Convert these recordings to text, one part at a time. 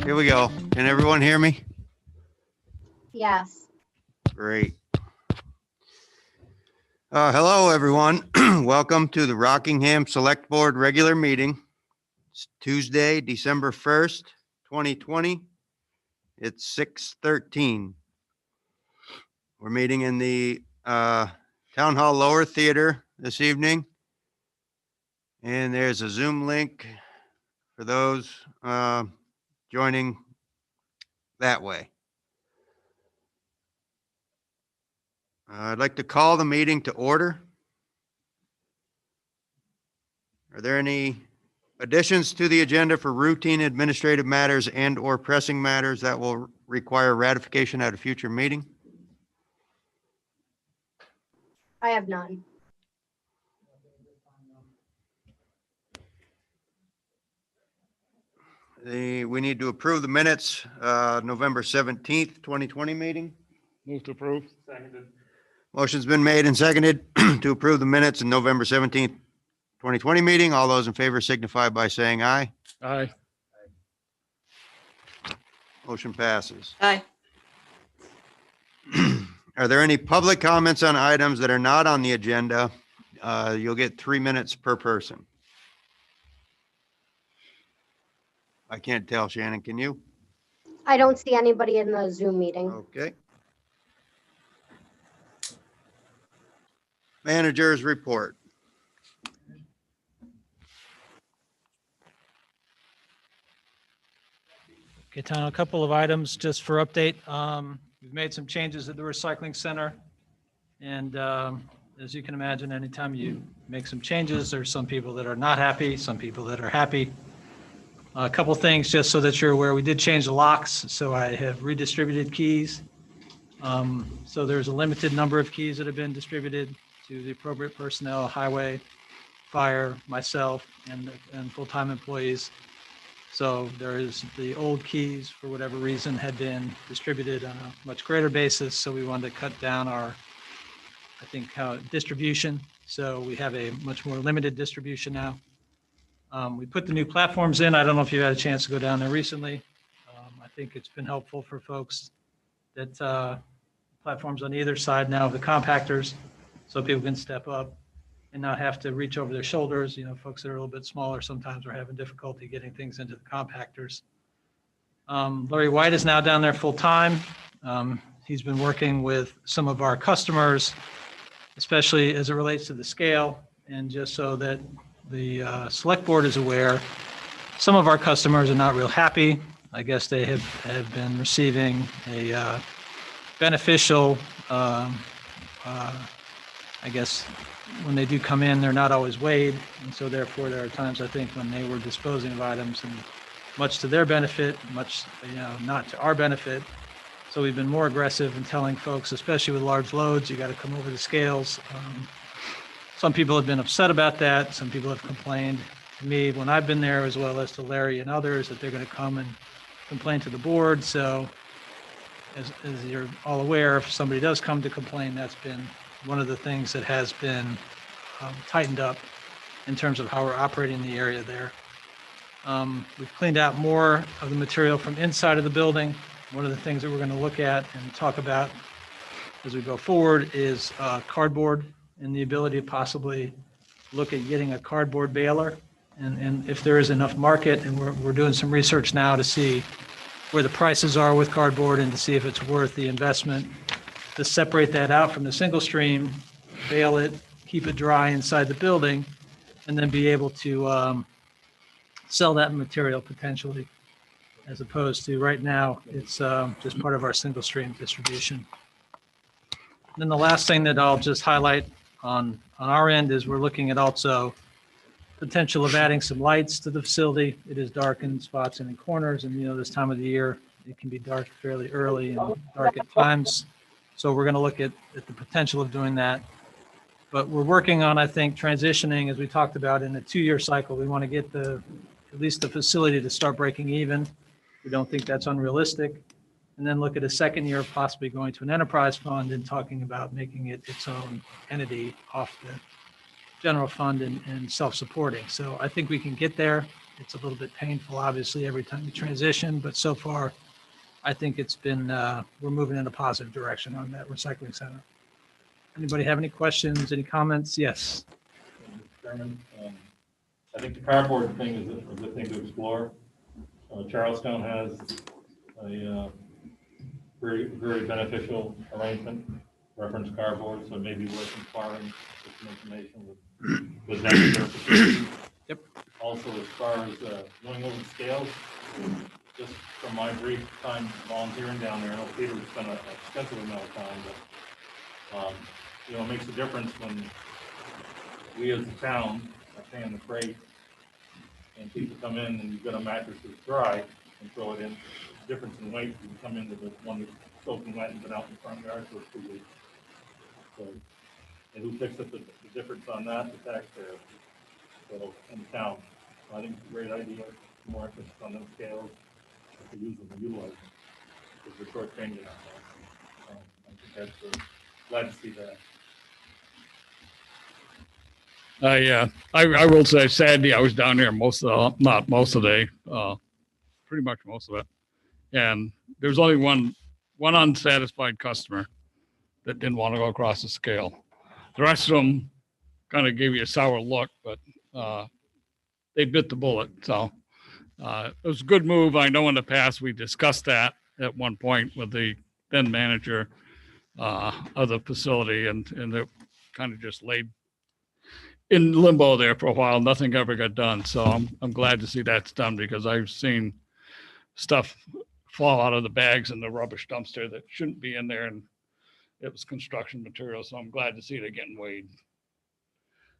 Here we go. Can everyone hear me? Yes. Great. Hello, everyone. Welcome to the Rockingham Select Board regular meeting. It's Tuesday, December 1st, 2020. It's 6:13. We're meeting in the Town Hall Lower Theater this evening. And there's a Zoom link for those joining that way. I'd like to call the meeting to order. Are there any additions to the agenda for routine administrative matters and/or pressing matters that will require ratification at a future meeting? I have none. We need to approve the minutes, November 17th, 2020 meeting. Move to approve. Seconded. Motion's been made and seconded to approve the minutes in November 17th, 2020 meeting. All those in favor signify by saying aye. Aye. Motion passes. Aye. Are there any public comments on items that are not on the agenda? You'll get 3 minutes per person. I can't tell, Shannon, can you? I don't see anybody in the Zoom meeting. Okay. Managers report. Okay, Tom, a couple of items just for update. We've made some changes at the recycling center. And as you can imagine, anytime you make some changes, there's some people that are not happy, some people that are happy. A couple things just so that you're aware, we did change the locks. So I have redistributed keys. So there's a limited number of keys that have been distributed to the appropriate personnel, highway, fire, myself, and full-time employees. So there is the old keys, for whatever reason, had been distributed on a much greater basis. So we wanted to cut down our, distribution. So we have a much more limited distribution now. We put the new platforms in. I don't know if you had a chance to go down there recently. I think it's been helpful for folks that platforms on either side now of the compactors, so people can step up and not have to reach over their shoulders. You know, folks that are a little bit smaller sometimes are having difficulty getting things into the compactors. Larry White is now down there full time. He's been working with some of our customers, especially as it relates to the scale, and just so that the select board is aware, some of our customers are not real happy. I guess they have been receiving a beneficial, when they do come in, they're not always weighed. And so therefore, there are times, I think, when they were disposing of items and much to their benefit, much, not to our benefit. So we've been more aggressive in telling folks, especially with large loads, you got to come over the scales. Some people have been upset about that. Some people have complained to me when I've been there, as well as to Larry and others, that they're going to come and complain to the board. So as you're all aware, if somebody does come to complain, that's been one of the things that has been tightened up in terms of how we're operating the area there. We've cleaned out more of the material from inside of the building. One of the things that we're going to look at and talk about as we go forward is cardboard and the ability to possibly look at getting a cardboard baler. And if there is enough market, and we're doing some research now to see where the prices are with cardboard and to see if it's worth the investment to separate that out from the single stream, bale it, keep it dry inside the building, and then be able to sell that material potentially, as opposed to right now, it's just part of our single stream distribution. And then the last thing that I'll just highlight on our end is we're looking at also potential of adding some lights to the facility. It is dark in spots and in corners, and this time of the year, it can be dark fairly early and dark at times. So we're going to look at the potential of doing that. But we're working on, I think, transitioning, as we talked about, in a 2-year cycle. We want to get at least the facility to start breaking even. We don't think that's unrealistic. And then look at a second year of possibly going to an enterprise fund and talking about making it its own entity off the general fund and self-supporting. So I think we can get there. It's a little bit painful, obviously, every time you transition, but so far, I think it's been, we're moving in a positive direction on that recycling center. Anybody have any questions, any comments? Yes. Mr. Chairman, I think the cardboard thing is a good thing to explore. Charlestown has a very, very beneficial arrangement, reference cardboard, so maybe worth inquiring with some information with that. Yep. Also, as far as going over the scales, just from my brief time volunteering down there, I know Peter's spent an extensive amount of time, but you know, it makes a difference when we as a town are paying the freight and people come in and you've got a mattress that's dry and throw it in. The difference in weight, you can come into the one that's soaking wet and been out in the front yard for 2 weeks. So, and who picks up the difference on that? The taxpayer. So, in the town. So I think it's a great idea. More emphasis on them scales. To use them and utilize them. Because we're short-changing ourselves. I think that's glad to see that. I will say sadly, I was down there not most of the day, pretty much most of it. And there was only one unsatisfied customer that didn't want to go across the scale. The rest of them kind of gave you a sour look, but they bit the bullet. So it was a good move. I know in the past we discussed that at one point with the then manager of the facility, and it kind of just laid in limbo there for a while. Nothing ever got done. So I'm glad to see that's done, because I've seen stuff fall out of the bags in the rubbish dumpster that shouldn't be in there, and it was construction material. So I'm glad to see it getting weighed.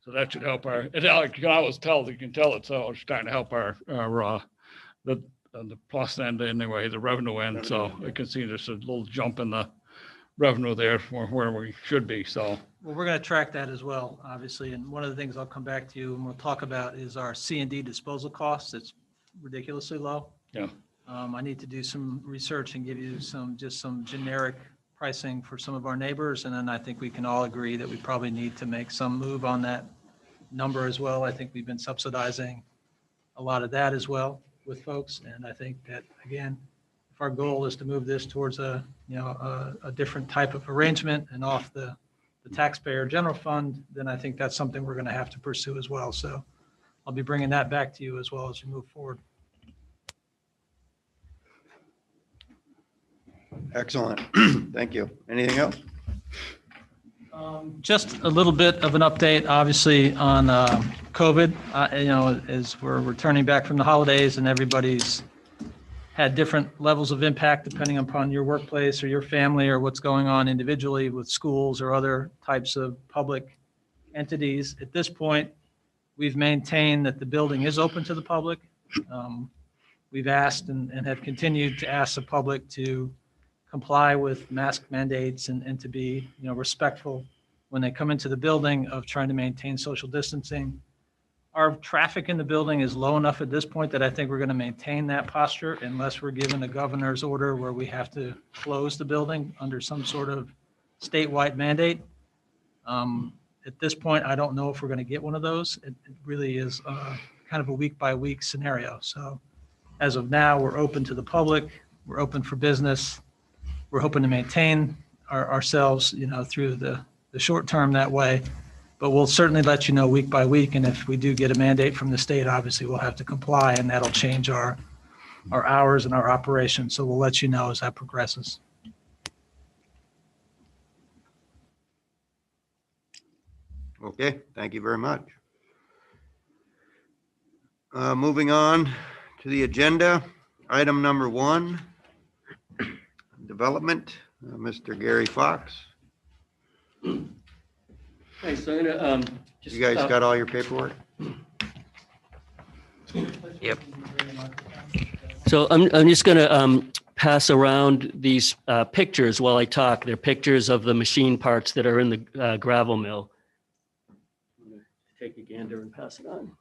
So that should help our, you can always tell, you can tell it's starting to help our the plus end anyway, the revenue end. So I can see there's a little jump in the revenue there for where we should be. So Well, we're going to track that as well, obviously. And one of the things I'll come back to you and we'll talk about is our C&D disposal costs. It's ridiculously low. yeah, I need to do some research and give you some generic pricing for some of our neighbors. And then I think we can all agree that we probably need to make some move on that number as well. I think we've been subsidizing a lot of that as well with folks. And I think that, again, if our goal is to move this towards a different type of arrangement and off the taxpayer general fund, then I think that's something we're going to have to pursue as well. So I'll be bringing that back to you as well as we move forward. Excellent. Thank you. Anything else? Just a little bit of an update, obviously, on COVID. As we're returning back from the holidays and everybody's had different levels of impact depending upon your workplace or your family or what's going on individually with schools or other types of public entities. At this point, we've maintained that the building is open to the public. We've asked and have continued to ask the public to comply with mask mandates and to be, respectful when they come into the building of trying to maintain social distancing. Our traffic in the building is low enough at this point that I think we're going to maintain that posture unless we're given a governor's order where we have to close the building under some sort of statewide mandate. At this point, I don't know if we're going to get one of those. It really is kind of a week by week scenario. So as of now, we're open to the public. We're open for business. We're hoping to maintain ourselves, through the short term that way. But we'll certainly let you know week by week. And if we do get a mandate from the state, obviously we'll have to comply, and that'll change our hours and our operations. So we'll let you know as that progresses. Okay, thank you very much. Moving on to the agenda, item number 1, development, Mr. Gary Fox. Thanks. So I'm gonna just. You guys got all your paperwork? Yep. So I'm just gonna pass around these pictures while I talk. They're pictures of the machine parts that are in the gravel mill. I'm gonna take a gander and pass it on.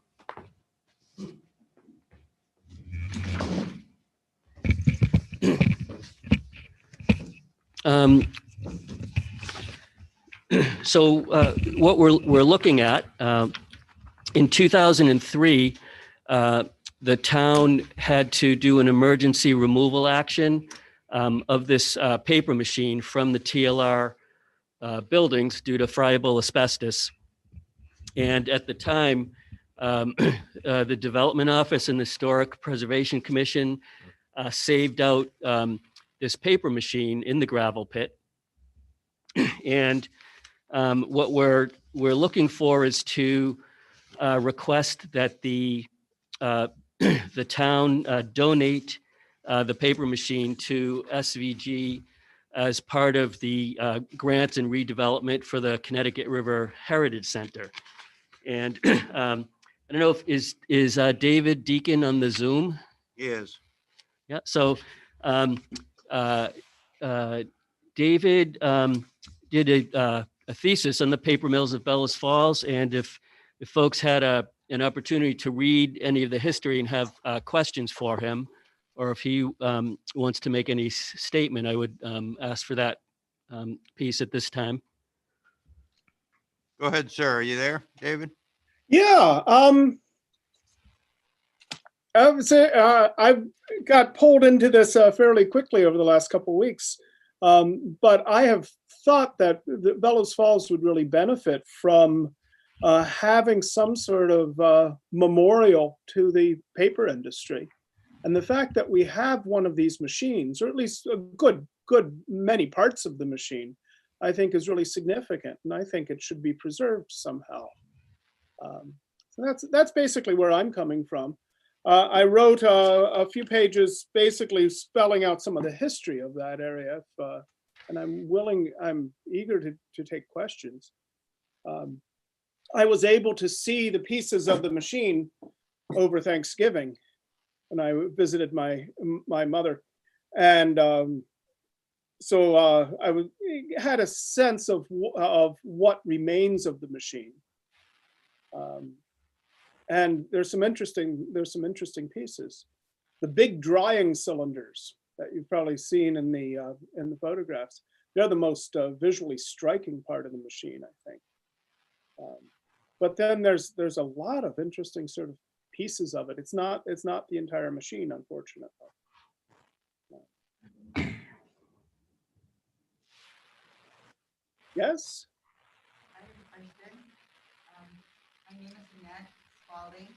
So what we're looking at, in 2003, the town had to do an emergency removal action of this paper machine from the TLR buildings due to friable asbestos. And at the time, the Development Office and the Historic Preservation Commission saved out this paper machine in the gravel pit. And what we're looking for is to request that the the town donate the paper machine to SVG as part of the grants and redevelopment for the Connecticut River Heritage Center. And I don't know if is David Deacon on the Zoom? Yes. Yeah. So David did a thesis on the paper mills of Bellows Falls, and if folks had an opportunity to read any of the history and have questions for him, or if he wants to make any statement, I would ask for that piece at this time. Go ahead, sir. Are you there, David? Yeah, I would say I got pulled into this fairly quickly over the last couple of weeks, but I have thought that the Bellows Falls would really benefit from having some sort of memorial to the paper industry. And the fact that we have one of these machines, or at least a good many parts of the machine, I think is really significant, and I think it should be preserved somehow. So that's basically where I'm coming from. I wrote a few pages basically spelling out some of the history of that area, and I'm eager to take questions. I was able to see the pieces of the machine over Thanksgiving, and I visited my mother, and so I had a sense of what remains of the machine. And there's some interesting pieces. The big drying cylinders that you've probably seen in the photographs, they're the most visually striking part of the machine, I think. But then there's a lot of interesting sort of pieces of it. It's not the entire machine, unfortunately. Yes? I have a question. My name is Annette Spalding,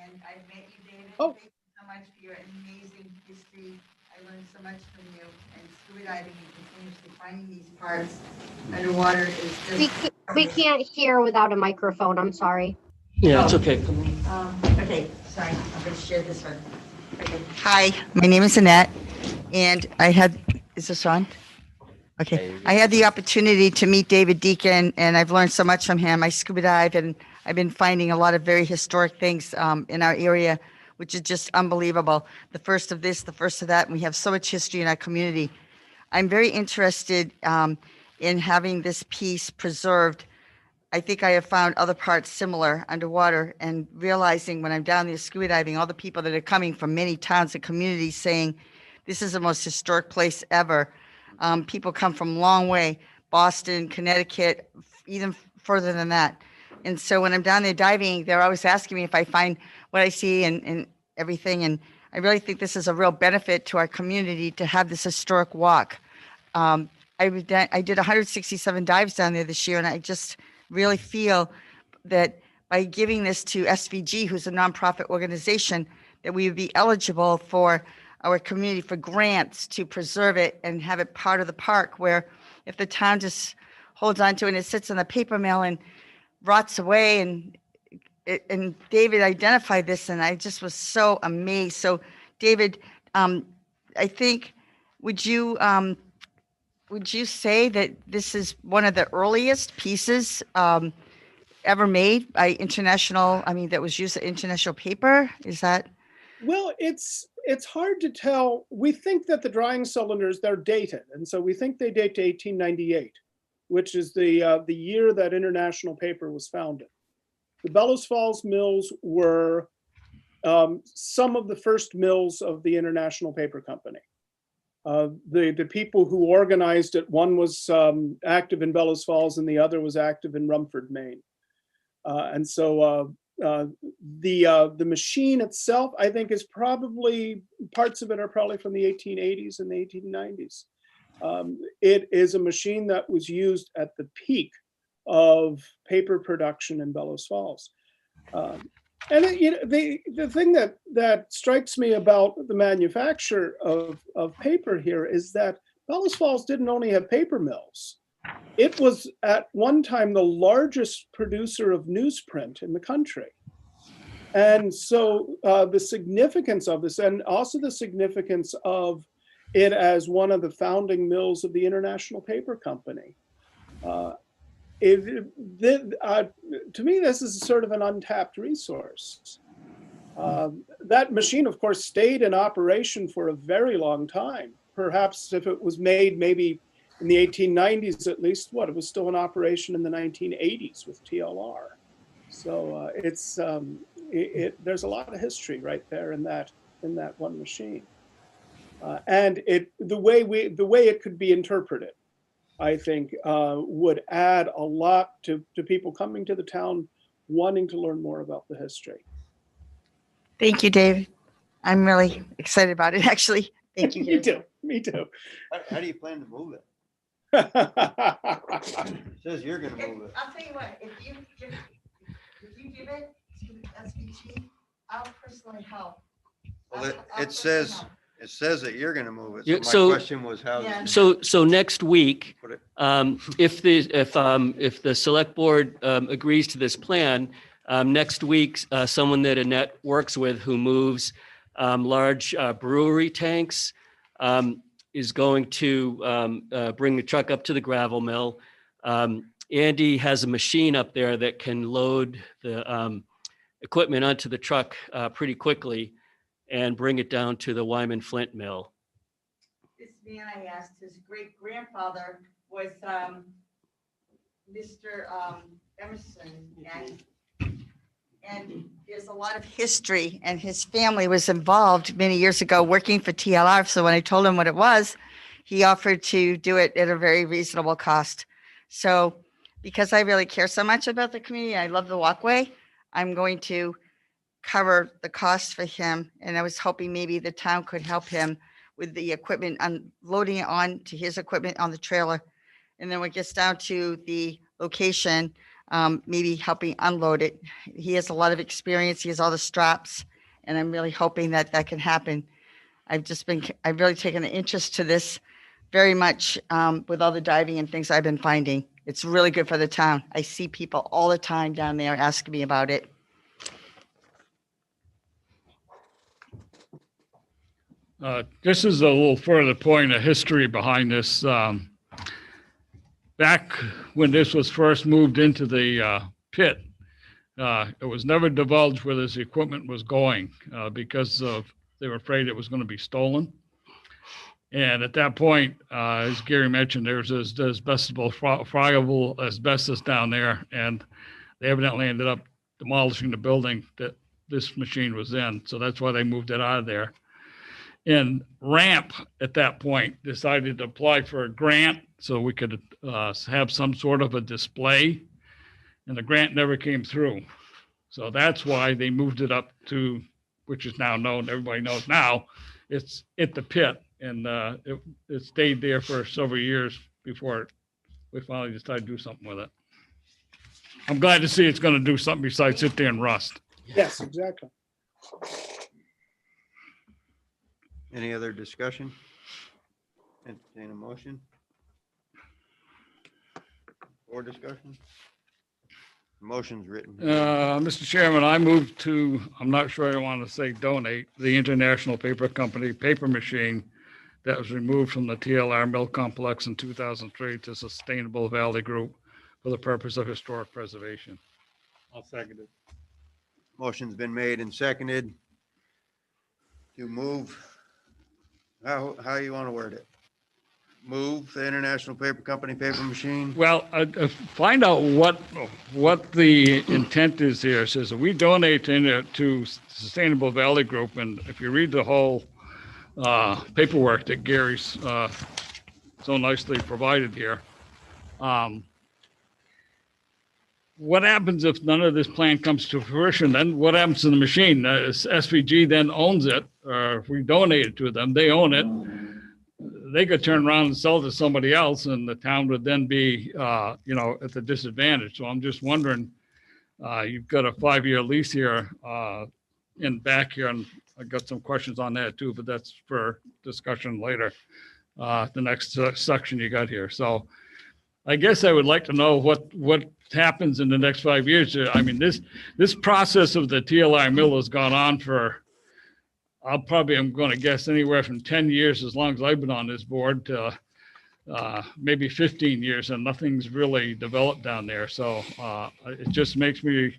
and I've met you, David. Oh. Thank you so much for your amazing history. I learned so much from you, and scuba diving and continuously finding these parts underwater is just... We can't hear without a microphone. I'm sorry. Yeah, it's okay. Okay, sorry, I'm going to share this one. Okay. Hi, my name is Annette, and is this on? Okay, I had the opportunity to meet David Deacon, and I've learned so much from him. I scuba dive, and I've been finding a lot of very historic things in our area, which is just unbelievable. The first of this, the first of that, and we have so much history in our community. I'm very interested in having this piece preserved. I think I have found other parts similar underwater, and realizing when I'm down there scuba diving, all the people that are coming from many towns and communities saying, this is the most historic place ever. People come from a long way, Boston, Connecticut, even further than that. And so when I'm down there diving, they're always asking me if I find what I see and everything. And I really think this is a real benefit to our community to have this historic walk. I did 167 dives down there this year, and I just really feel that by giving this to SVG, who's a nonprofit organization, that we would be eligible for our community for grants to preserve it and have it part of the park, where if the town just holds on to it and it sits in the paper mill and rots away, and David identified this, and I just was so amazed. So David, I think, would you say that this is one of the earliest pieces ever made by international, that was used as international paper? Is that? Well, it's hard to tell. We think that the drying cylinders, they're dated. And so we think they date to 1898, which is the year that International Paper was founded. The Bellows Falls mills were some of the first mills of the International Paper Company. The people who organized it, one was active in Bellows Falls and the other was active in Rumford, Maine. And so The machine itself, I think, is probably, parts of it are probably from the 1880s and the 1890s. It is a machine that was used at the peak of paper production in Bellows Falls. And the thing that strikes me about the manufacture of paper here is that Bellows Falls didn't only have paper mills. It was at one time the largest producer of newsprint in the country. And so the significance of this, and also the significance of it as one of the founding mills of the International Paper Company. To me, this is sort of an untapped resource. That machine, of course, stayed in operation for a very long time. Perhaps if it was made maybe in the 1890s at least, it was still in operation in the 1980s with TLR. So there's a lot of history right there in that one machine. And the way it could be interpreted, I think, would add a lot to people coming to the town wanting to learn more about the history. Thank you, David. I'm really excited about it, actually. Thank you. Me too. How do you plan to move it? It It says you're gonna move it. I'll tell you what, if you give it to SBT, I'll personally help. Well, it says that you're gonna move it. Yeah, So so- my question was how. Yeah. So next week, Put it- if the select board agrees to this plan, next week, someone that Annette works with who moves large brewery tanks is going to bring the truck up to the gravel mill. Andy has a machine up there that can load the equipment onto the truck pretty quickly and bring it down to the Wyman Flint mill. This man I asked, his great grandfather was Mr. Emerson, and there's a lot of history, and his family was involved many years ago working for TLR. So when I told him what it was, he offered to do it at a very reasonable cost. So because I really care so much about the community, I love the walkway, I'm going to cover the cost for him. And I was hoping maybe the town could help him with the equipment, unloading it onto his equipment on the trailer. And then when it gets down to the location, maybe helping unload it. He has a lot of experience. He has all the straps, and I'm really hoping that can happen. I've really taken an interest to this very much with all the diving and things I've been finding. It's really good for the town. I see people all the time down there asking me about it. This is a little further point of history behind this. Back when this was first moved into the pit, it was never divulged where this equipment was going because they were afraid it was going to be stolen. And at that point, as Gary mentioned, there's friable asbestos down there, and they evidently ended up demolishing the building that this machine was in. So that's why they moved it out of there. And RAMP at that point decided to apply for a grant so we could have some sort of a display, and the grant never came through. So that's why they moved it up to, which is now known, everybody knows now, it's at the pit. And it stayed there for several years before we finally decided to do something with it. I'm glad to see it's going to do something besides sit there and rust. Yes, exactly. Any other discussion? Entertain a motion? Or discussion? Motion's written. Mr. Chairman, I move to, I'm not sure I want to say donate, the International Paper Company paper machine that was removed from the TLR mill complex in 2003 to Sustainable Valley Group for the purpose of historic preservation. I'll second it. Motion's been made and seconded to move. How you want to word it? Move the International Paper Company paper machine? Well, find out what the intent is here. It says we donate to Sustainable Valley Group, and if you read the whole paperwork that Gary's so nicely provided here, what happens if none of this plan comes to fruition? Then what happens to the machine? SVG then owns it, or if we donate it to them, they own it. They could turn around and sell it to somebody else, and the town would then be, at the disadvantage. So I'm just wondering, you've got a 5-year lease here, in back here, and I got some questions on that too, but that's for discussion later. The next section you got here. So I guess I would like to know what happens in the next 5 years. I mean, this process of the TLI mill has gone on for, I'm going to guess anywhere from 10 years, as long as I've been on this board, to maybe 15 years, and nothing's really developed down there. So it just makes me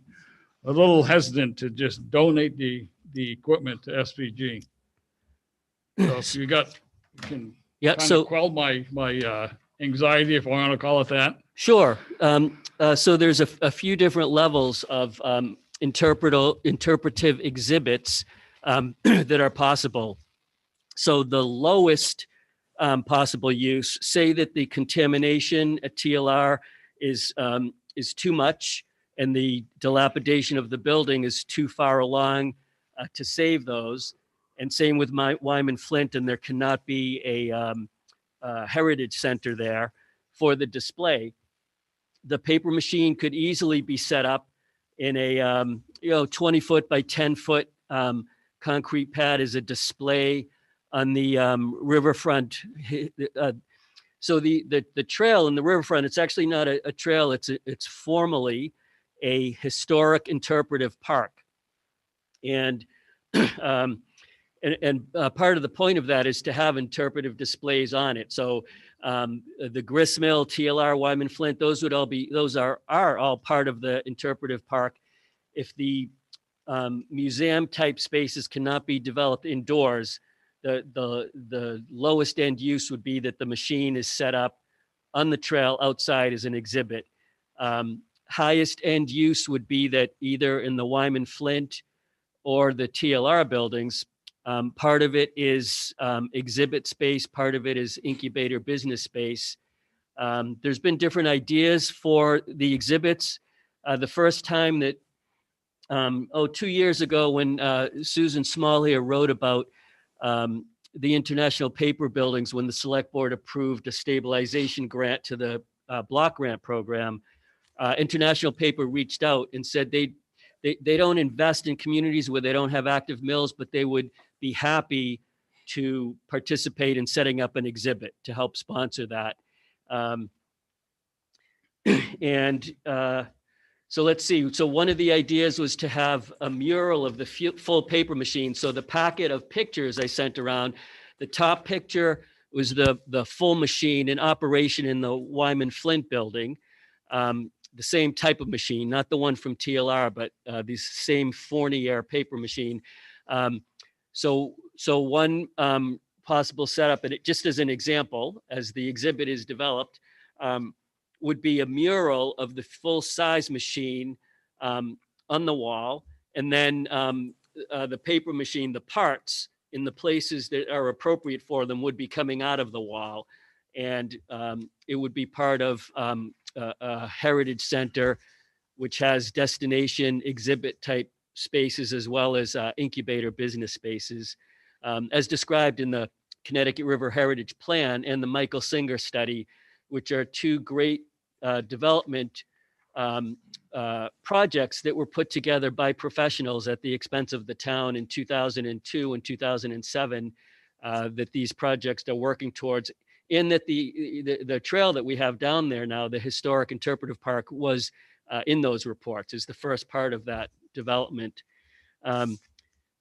a little hesitant to just donate the equipment to SVG. So if you can Yeah, kind so of quell my anxiety, if I want to call it that. sure. So there's a few different levels of interpretive exhibits that are possible. So the lowest possible use, say that the contamination at TLR is too much and the dilapidation of the building is too far along to save those. And same with Wyman Flint, and there cannot be a heritage center there for the display. The paper machine could easily be set up in a 20-foot by 10-foot concrete pad as a display on the riverfront. So the trail in the riverfront, it's actually not a trail. It's formally a historic interpretive park, and part of the point of that is to have interpretive displays on it. So the gristmill, TLR, Wyman Flint, those are all part of the interpretive park. If the museum type spaces cannot be developed indoors, the lowest end use would be that the machine is set up on the trail outside as an exhibit. Highest end use would be that either in the Wyman Flint or the TLR buildings, part of it is exhibit space, part of it is incubator business space. There's been different ideas for the exhibits. The first time that, 2 years ago when Susan Small here wrote about the International Paper Buildings, when the select board approved a stabilization grant to the block grant program, International Paper reached out and said they don't invest in communities where they don't have active mills, but they would be happy to participate in setting up an exhibit to help sponsor that. So let's see. So one of the ideas was to have a mural of the full paper machine. So the packet of pictures I sent around, the top picture was the full machine in operation in the Wyman Flint building. The same type of machine, not the one from TLR, but the same Fournier paper machine. So one possible setup, and it just as an example, as the exhibit is developed, would be a mural of the full size machine on the wall, and then the paper machine, the parts in the places that are appropriate for them would be coming out of the wall. And it would be part of a heritage center, which has destination exhibit type spaces as well as incubator business spaces, as described in the Connecticut River Heritage Plan and the Michael Singer study, which are two great development projects that were put together by professionals at the expense of the town in 2002 and 2007, that these projects are working towards. In that the trail that we have down there now, the historic interpretive park, was in those reports, is the first part of that development.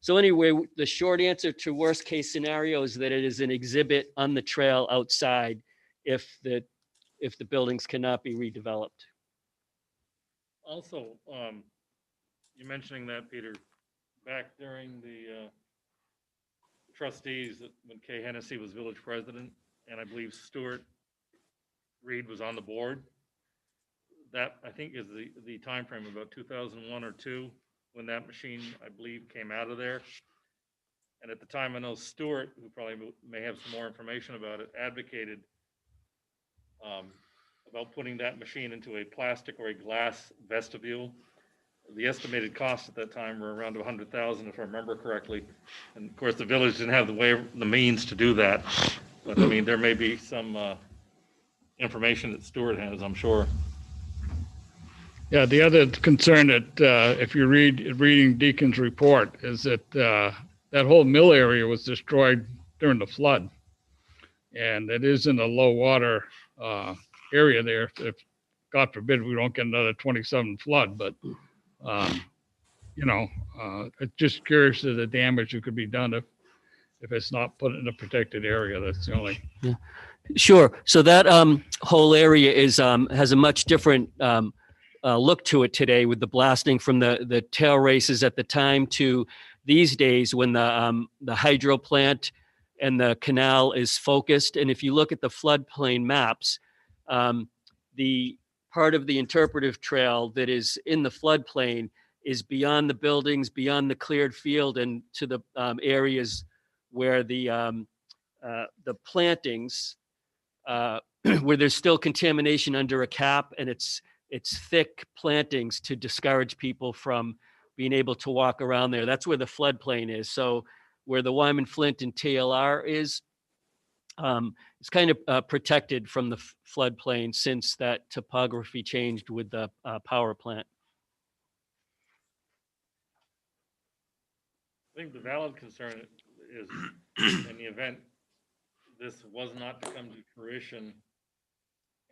So anyway, the short answer to worst case scenario is that it is an exhibit on the trail outside if the buildings cannot be redeveloped. Also, you mentioning that, Peter, back during the trustees, when Kay Hennessy was village president, and I believe Stuart Reed was on the board, that I think is the time frame, about 2001 or 2, when that machine, I believe, came out of there. And at the time, I know Stuart, who probably may have some more information about it, advocated about putting that machine into a plastic or a glass vestibule. The estimated cost at that time were around 100,000, if I remember correctly. And of course, the village didn't have the means to do that. But I mean, there may be some information that Stuart has, I'm sure. Yeah, the other concern that if you're reading Deacon's report is that that whole mill area was destroyed during the flood. And it is in a low water area there. If God forbid we don't get another 27 flood, but it's just curious to the damage that could be done if it's not put in a protected area. That's the only. Yeah. Sure. So that whole area is has a much different look to it today, with the blasting from the tail races at the time to these days when the hydro plant and the canal is focused. And if you look at the floodplain maps, the part of the interpretive trail that is in the floodplain is beyond the buildings, beyond the cleared field, and to the areas where the plantings, where there's still contamination under a cap, and it's thick plantings to discourage people from being able to walk around there. That's where the floodplain is. So where the Wyman Flint and TLR is, it's kind of protected from the floodplain since that topography changed with the power plant. I think the valid concern is, in the event this was not to come to fruition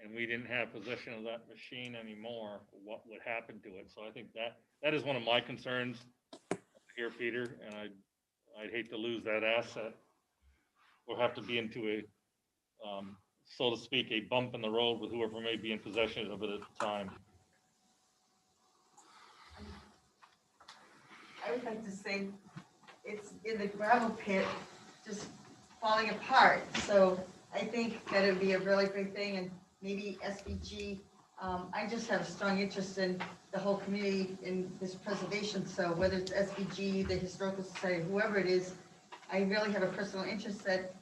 and we didn't have possession of that machine anymore, what would happen to it? So I think that is one of my concerns here, Peter, and I'd hate to lose that asset or have to be into a, so to speak, a bump in the road with whoever may be in possession of it at the time. I would like to say it's in the gravel pit, just falling apart. So I think that it would be a really great thing, and maybe SVG. I just have a strong interest in the whole community in this preservation. So whether it's SVG, the Historical Society, whoever it is, I really have a personal interest that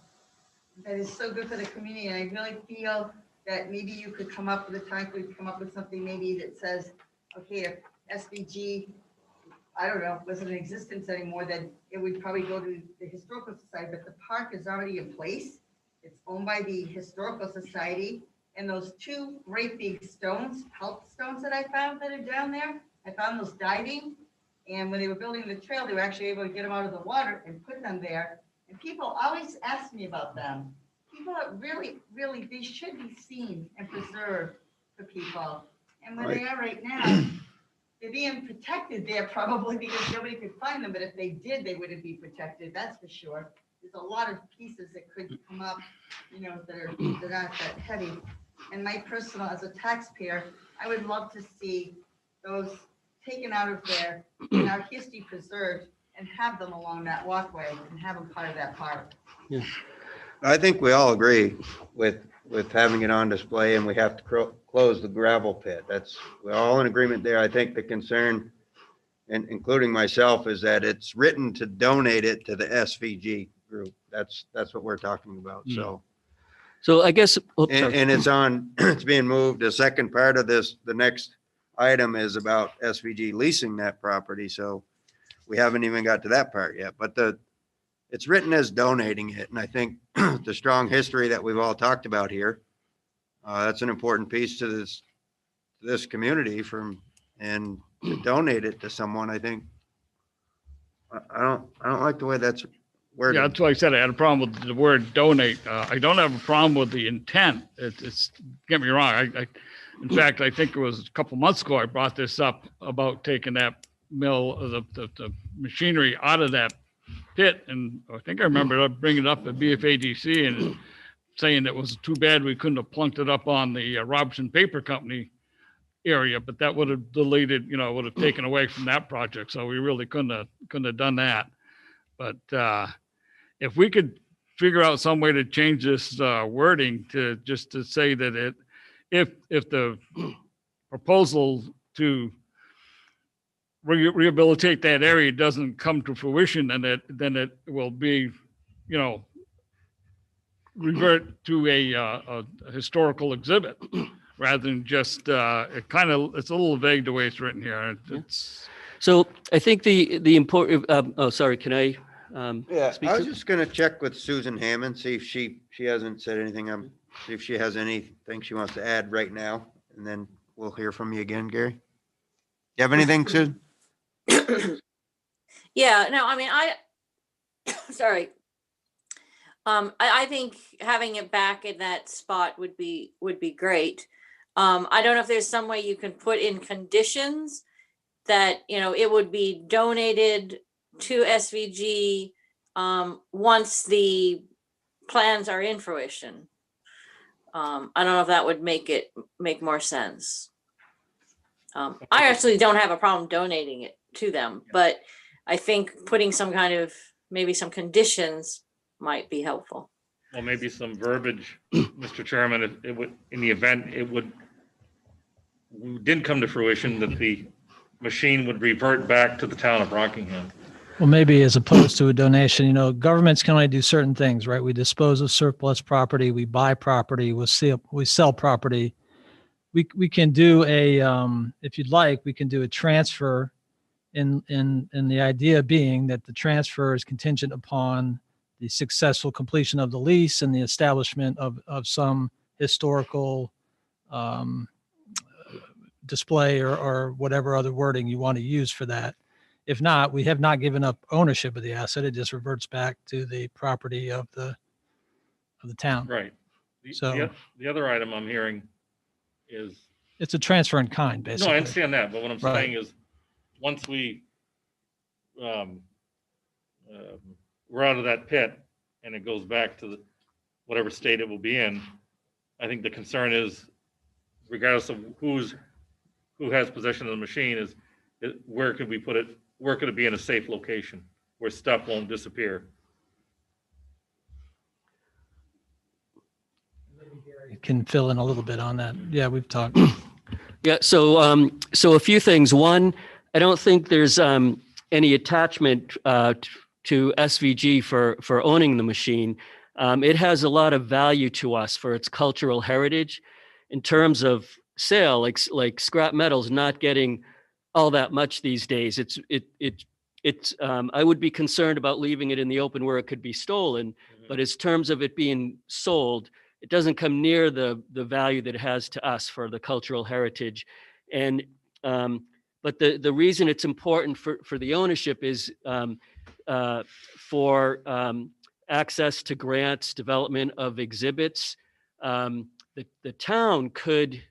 is so good for the community. And I really feel that maybe you could come up with a time, could come up with something maybe that says, okay, if SVG, I don't know, wasn't in existence anymore, then it would probably go to the Historical Society, but the park is already in place. It's owned by the Historical Society. And those two great big stones, pelt stones that I found that are down there, I found those diving. And when they were building the trail, they were actually able to get them out of the water and put them there. And people always ask me about them. People are really, they should be seen and preserved for people. And where they are right now, they're being protected there probably because nobody could find them. But if they did, they wouldn't be protected, that's for sure. There's a lot of pieces that could come up, that aren't that heavy. And my personal, as a taxpayer, I would love to see those taken out of there and our history preserved and have them along that walkway and have them part of that park. Yeah. I think we all agree with having it on display, and we have to close the gravel pit. We're all in agreement there. I think the concern, and including myself, is that it's written to donate it to the SVG group. That's what we're talking about. So I guess, And it's being moved. The second part of this, the next item is about SVG leasing that property. So we haven't even got to that part yet, but it's written as donating it. And I think the strong history that we've all talked about here, that's an important piece to this community and to donate it to someone. I think, I don't like the way that's worded. Yeah, that's why I said I had a problem with the word donate. I don't have a problem with the intent. It's get me wrong. In fact, I think it was a couple months ago, I brought this up about taking that mill, the machinery out of that pit. And I think I remember bringing it up at BFADC and saying it was too bad we couldn't have plunked it up on the Robertson Paper Company area, but that would have deleted, would have taken away from that project. So we really couldn't have done that. But if we could figure out some way to change this wording to say that if the proposal to rehabilitate that area doesn't come to fruition, then it will be, revert to a historical exhibit rather than just, it's a little vague the way it's written here. It's, So I think the important, oh, sorry, can I Yeah, speak I to was just gonna check with Susan Hammond, see if she hasn't said anything. See if she has anything she wants to add right now, and then we'll hear from you again, Gary. You have anything, Susan? Yeah, no, I mean, sorry. I think having it back in that spot would be great. I don't know if there's some way you can put in conditions that, it would be donated to SVG, once the plans are in fruition. I don't know if that would make more sense. I actually don't have a problem donating it to them, but I think putting some kind of, maybe some conditions might be helpful. Well, maybe some verbiage, Mr. Chairman, if it would, in the event didn't come to fruition, that the machine would revert back to the town of Rockingham. Well, maybe as opposed to a donation, governments can only do certain things, right? We dispose of surplus property, we buy property, we sell property. We can do if you'd like, we can do a transfer in the idea being that the transfer is contingent upon the successful completion of the lease and the establishment of some historical display or whatever other wording you want to use for that. If not, we have not given up ownership of the asset. It just reverts back to the property of the town. Right. So The other item I'm hearing is, it's a transfer in kind, basically. no, I understand that, but what I'm Right. saying is, once we're out of that pit and it goes back to whatever state it will be in, I think the concern is, regardless of who has possession of the machine, is where could we put it? Where could it be in a safe location where stuff won't disappear? Can fill in a little bit on that. Yeah, we've talked. Yeah, so a few things. One, I don't think there's any attachment to SVG for owning the machine. It has a lot of value to us for its cultural heritage. In terms of sale, like scrap metals not getting all that much these days. It's I would be concerned about leaving it in the open where it could be stolen, but in terms of it being sold, it doesn't come near the value that it has to us for the cultural heritage. And but the reason it's important for the ownership is for access to grants, development of exhibits. The town could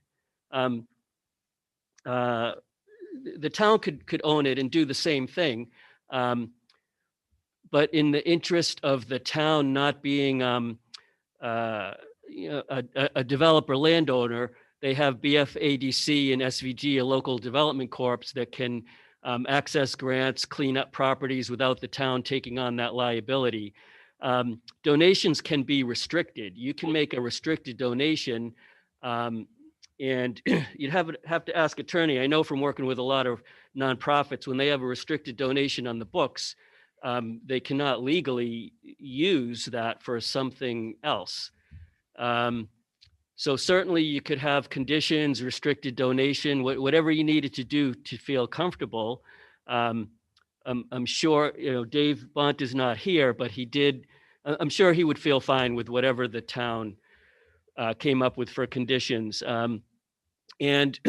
could own it and do the same thing. But in the interest of the town not being a developer landowner, they have BFADC and SVG, a local development corps that can access grants, clean up properties without the town taking on that liability. Donations can be restricted. You can make a restricted donation, and you'd have to ask attorney. I know from working with a lot of nonprofits, when they have a restricted donation on the books, they cannot legally use that for something else. So certainly you could have conditions, restricted donation, whatever you needed to do to feel comfortable. I'm sure, Dave Bont is not here, but I'm sure he would feel fine with whatever the town came up with for conditions. And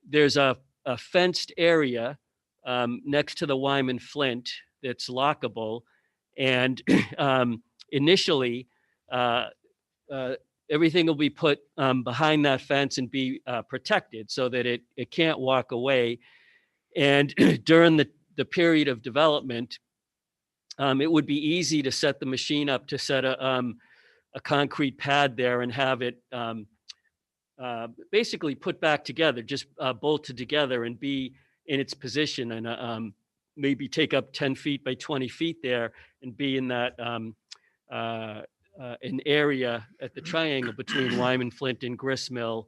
there's a fenced area next to the Wyman Flint that's lockable. And initially, everything will be put behind that fence and be protected so that it can't walk away. And during the period of development, it would be easy to set the machine up to set a concrete pad there and have it basically put back together, just bolted together and be in its position, and maybe take up 10 feet by 20 feet there and be in that an area at the triangle between Wyman, Flint, and Gristmill.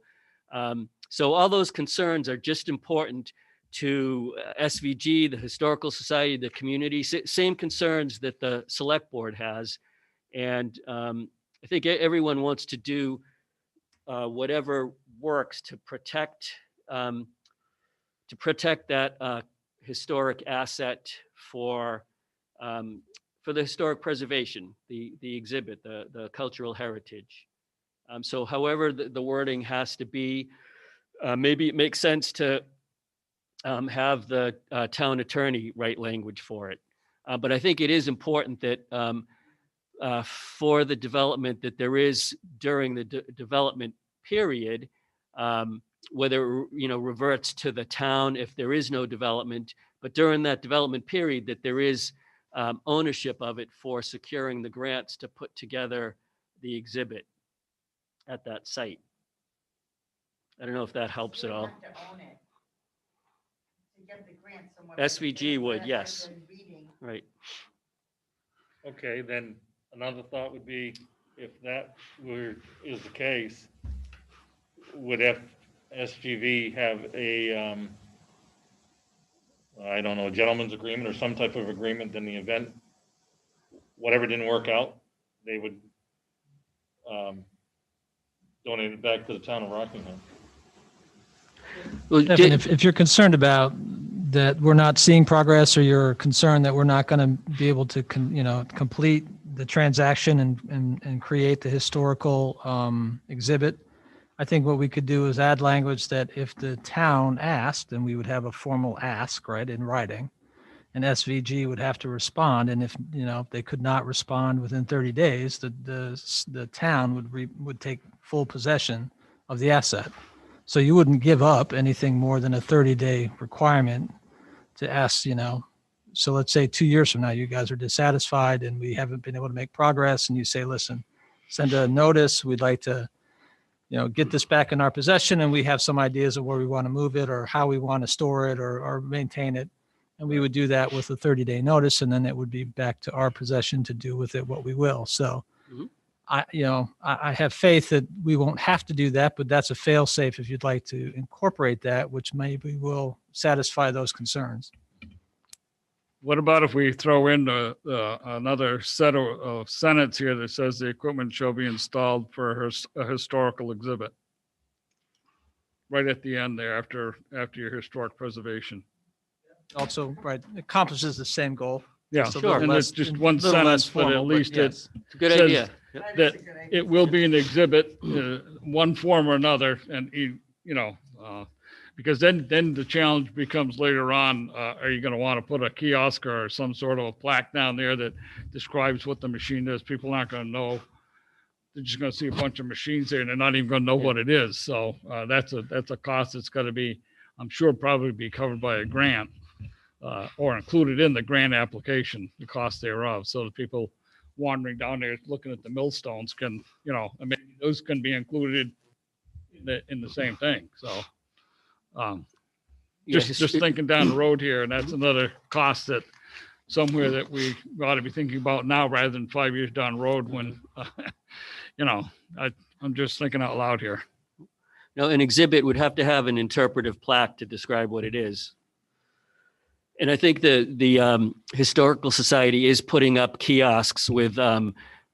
So all those concerns are just important to SVG, the Historical Society, the community, same concerns that the select board has. And I think everyone wants to do whatever works to protect that historic asset for the historic preservation, the exhibit, the cultural heritage. So however the wording has to be, maybe it makes sense to have the town attorney write language for it. But I think it is important that for the development that there is during the development period, whether reverts to the town if there is no development, but during that development period that there is ownership of it for securing the grants to put together the exhibit at that site. I don't know if that helps at all. SVG would, yes. Right. Okay, then another thought would be, if that is the case, would SGV have a, I don't know, gentleman's agreement or some type of agreement in the event whatever didn't work out, they would donate it back to the town of Rockingham? Well, Devin, if you're concerned about that we're not seeing progress, or you're concerned that we're not going to be able to complete the transaction and create the historical exhibit, I think what we could do is add language that if the town asked, then we would have a formal ask, right, in writing, and SVG would have to respond. And if they could not respond within 30 days, the town would take full possession of the asset. So you wouldn't give up anything more than a 30-day requirement to ask, so let's say 2 years from now, you guys are dissatisfied and we haven't been able to make progress, and you say, listen, send a notice. We'd like to, get this back in our possession, and we have some ideas of where we want to move it or how we want to store it or maintain it. And we would do that with a 30-day notice, and then it would be back to our possession to do with it what we will. So I have faith that we won't have to do that, but that's a fail safe if you'd like to incorporate that, which maybe will satisfy those concerns. What about if we throw in another set of sentence here that says the equipment shall be installed for a historical exhibit? Right at the end there, after your historic preservation. Also, right, accomplishes the same goal. Yeah, Just a sure. little and less- it's just a one little less sentence, but formal, at least yes. It's a good says idea. that it will be an exhibit, one form or another, and because then the challenge becomes later on, are you going to want to put a kiosk or some sort of a plaque down there that describes what the machine is? People aren't going to know. They're just going to see a bunch of machines there and they're not even going to know what it is. So that's a cost that's going to be, I'm sure, probably be covered by a grant or included in the grant application, the cost thereof. So the people wandering down there looking at the millstones can, those can be included in the same thing. So just thinking down the road here, and that's another cost that somewhere that we ought to be thinking about now rather than 5 years down the road when, I'm just thinking out loud here. No, an exhibit would have to have an interpretive plaque to describe what it is. And I think the Historical Society is putting up kiosks with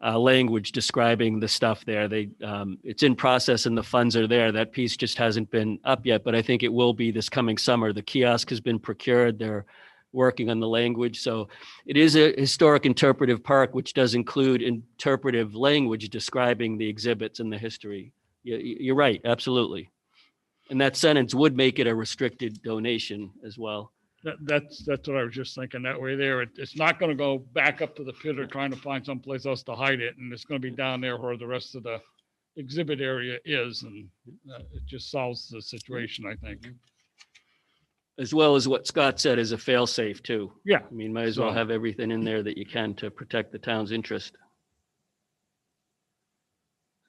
language describing the stuff there. It's in process and the funds are there. That piece just hasn't been up yet, but I think it will be this coming summer. The kiosk has been procured. They're working on the language. So it is a historic interpretive park, which does include interpretive language describing the exhibits and the history. You're right, absolutely. And that sentence would make it a restricted donation as well. That's what I was just thinking. That way there, it's not going to go back up to the pit or trying to find someplace else to hide it. And it's going to be down there where the rest of the exhibit area is. And it just solves the situation, I think. As well as what Scott said is a fail safe too. Yeah. I mean, might as well have everything in there that you can to protect the town's interest.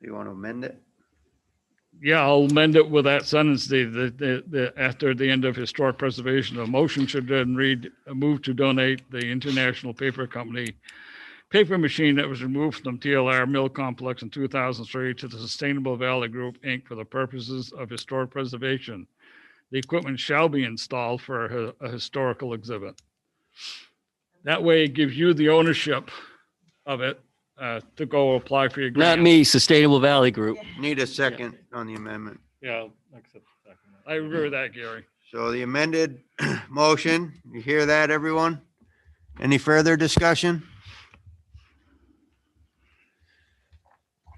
You want to amend it? Yeah, I'll amend it with that sentence, after the end of historic preservation, the motion should then read, move to donate the International Paper Company paper machine that was removed from TLR Mill Complex in 2003 to the Sustainable Valley Group, Inc. for the purposes of historic preservation. The equipment shall be installed for a historical exhibit. That way it gives you the ownership of it to go apply for your Not grant. me, Sustainable Valley Group. Need a second on the amendment. Yeah, I'll accept the second. I agree with that, Gary. So the amended motion, you hear that, everyone? Any further discussion?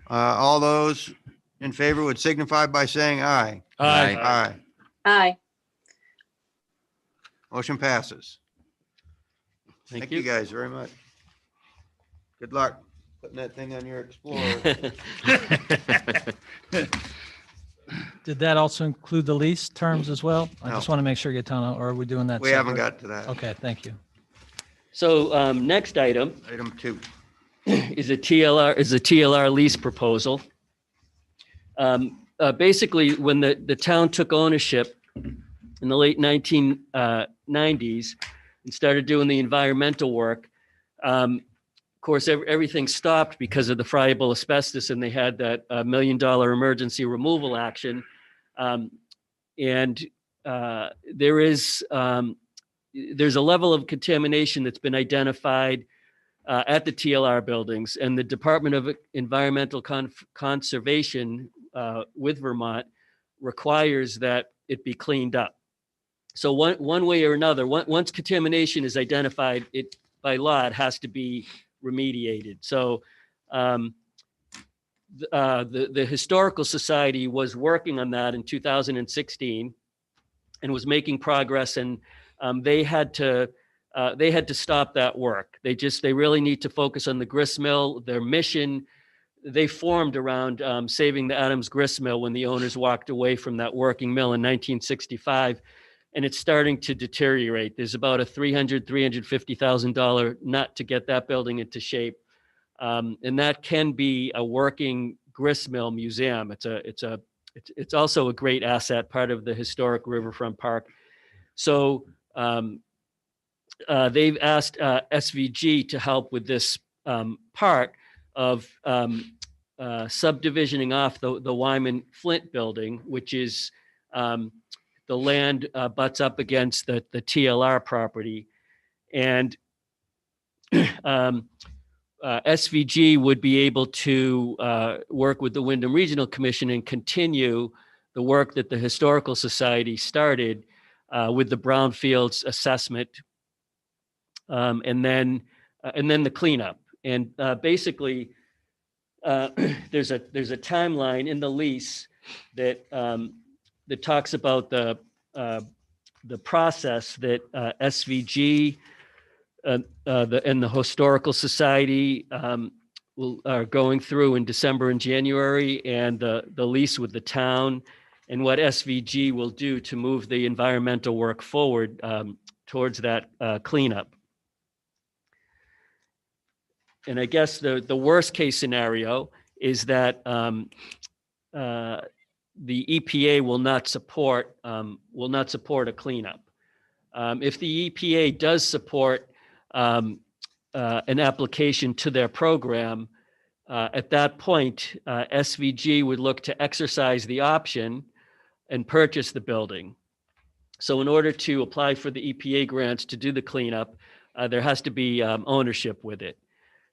All those in favor would signify by saying aye. Aye. Aye. Aye. Motion passes. Thank Thank you you. guys very much. Good luck putting that thing on your Explorer. Did that also include the lease terms as well? I No. just want to make sure, Gaetano, or are we doing that? We haven't separate? got to that. Okay, thank you. So next item Item 2. is a TLR lease proposal. Basically, when the town took ownership in the late 1990s and started doing the environmental work, of course, everything stopped because of the friable asbestos, and they had that $1 million emergency removal action. There's a level of contamination that's been identified at the TLR buildings, and the Department of Environmental Conservation with Vermont requires that it be cleaned up. So one way or another, once contamination is identified, it by law, it has to be remediated. So the Historical Society was working on that in 2016 and was making progress, and they had to stop that work. They really need to focus on the grist mill. Their mission, they formed around saving the Adams grist mill when the owners walked away from that working mill in 1965, and it's starting to deteriorate. There's about a $350,000 nut to get that building into shape, and that can be a working grist mill museum. It's also a great asset, part of the historic Riverfront Park. So they've asked SVG to help with this part of subdivisioning off the Wyman Flint building, which is the land butts up against the TLR property. And SVG would be able to work with the Wyndham Regional Commission and continue the work that the Historical Society started with the brownfields assessment, and then the cleanup. And basically, there's a timeline in the lease that talks about the process that SVG and the Historical Society are going through in December and January, and the lease with the town, and what SVG will do to move the environmental work forward towards that cleanup. And I guess the worst case scenario is that the EPA will not support a cleanup. If the EPA does support an application to their program, at that point, SVG would look to exercise the option and purchase the building. So in order to apply for the EPA grants to do the cleanup, there has to be ownership with it.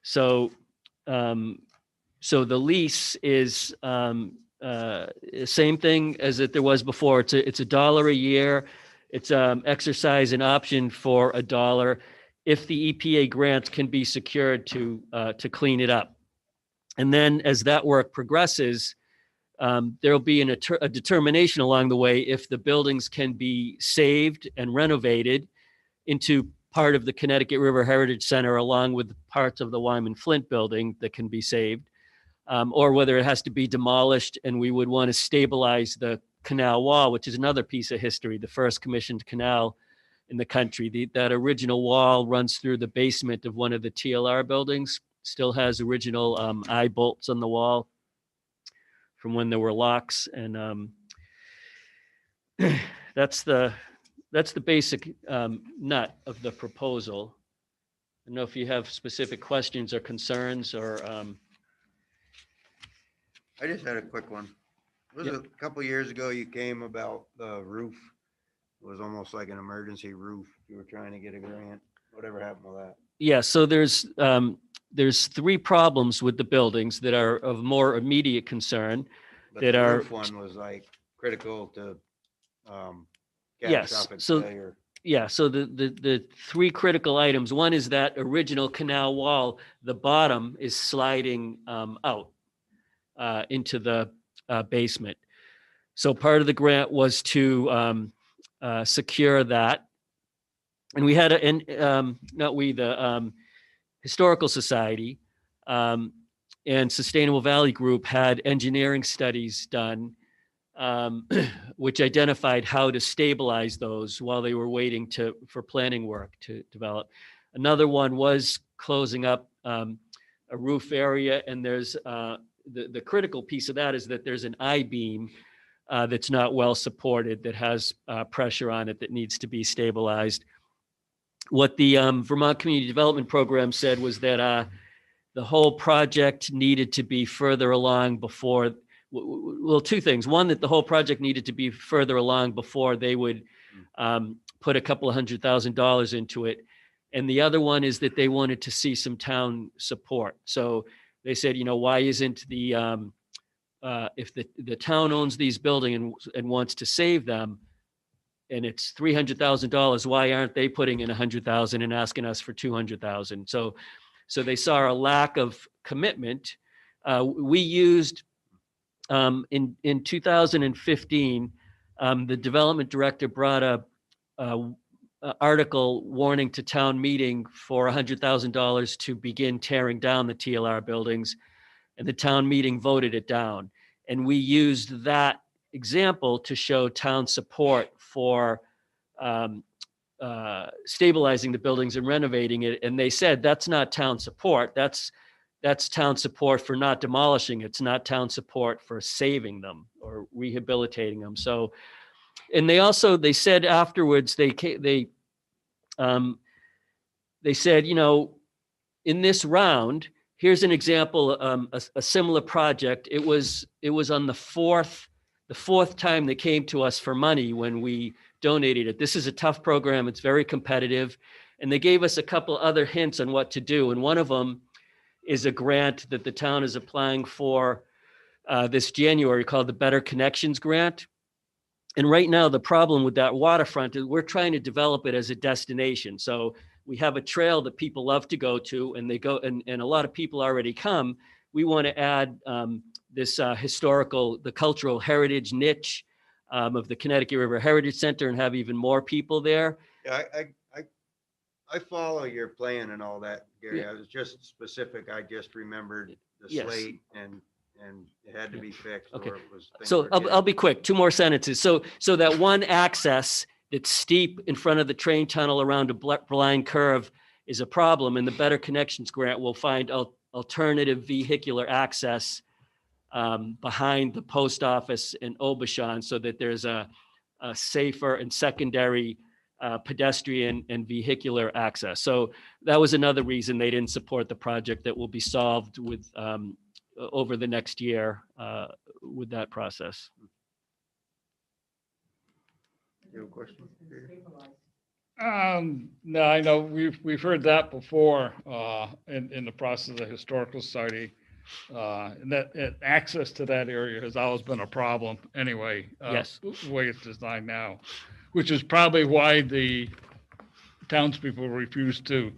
So the lease is same thing as that there was before. It's $1 a year. It's exercise an option for $1 if the EPA grants can be secured to clean it up. And then as that work progresses, there'll be a determination along the way if the buildings can be saved and renovated into part of the Connecticut River Heritage Center, along with parts of the Wyman Flint building that can be saved, or whether it has to be demolished, and we would want to stabilize the canal wall, which is another piece of history, the first commissioned canal in the country. That original wall runs through the basement of one of the TLR buildings, still has original eye bolts on the wall from when there were locks, and that's the basic nut of the proposal. I don't know if you have specific questions or concerns, or I just had a quick one. Was it a couple years ago you came about the roof? It was almost like an emergency roof. You were trying to get a grant. Whatever happened with that? yeah. So there's there's three problems with the buildings that are of more immediate concern. But that the are- roof one was like critical to Yes, catastrophic so- failure. Yeah, so the three critical items, one is that original canal wall, the bottom is sliding out into the basement. So part of the grant was to secure that. And we had, the Historical Society and Sustainable Valley Group had engineering studies done, which identified how to stabilize those while they were waiting for planning work to develop. Another one was closing up a roof area, and there's the critical piece of that is that there's an I-beam that's not well supported, that has pressure on it that needs to be stabilized. What the Vermont Community Development Program said was that the whole project needed to be further along before, well, two things. One, that the whole project needed to be further along before they would put a couple of $100,000 into it. And the other one is that they wanted to see some town support. So they said, why isn't if the town owns these buildings and wants to save them, and it's $300,000, why aren't they putting in $100,000 and asking us for $200,000? So they saw a lack of commitment. We used in 2015, the development director brought a article warning to town meeting for $100,000 to begin tearing down the TLR buildings, and the town meeting voted it down. And we used that example to show town support for stabilizing the buildings and renovating it. And they said, that's not town support. That's town support for not demolishing. It's not town support for saving them or rehabilitating them. So, and they said afterwards, they said, in this round, here's an example, a similar project. It was on the fourth time they came to us for money when we donated it. This is a tough program. It's very competitive. And they gave us a couple other hints on what to do. And one of them is a grant that the town is applying for this January called the Better Connections Grant. And right now, the problem with that waterfront is we're trying to develop it as a destination. So we have a trail that people love to go to, and they go, and a lot of people already come. We want to add this the cultural heritage niche of the Connecticut River Heritage Center and have even more people there. Yeah, I follow your plan and all that, Gary. Yeah. I was just specific. I just remembered the Yes. slate and it had to be fixed. Okay. Or it was. things So were I'll getting- be quick. Two more sentences. So that one access that's steep in front of the train tunnel around a blind curve is a problem, and the Better Connections Grant will find alternative vehicular access behind the post office in Obashan, so that there's a safer and secondary pedestrian and vehicular access. So that was another reason they didn't support the project that will be solved with over the next year with that process. You have a question? Gary? No, I know we've heard that before in the process of the Historical Society. And that access to that area has always been a problem anyway. Yes. The way it's designed now, which is probably why the townspeople refuse to,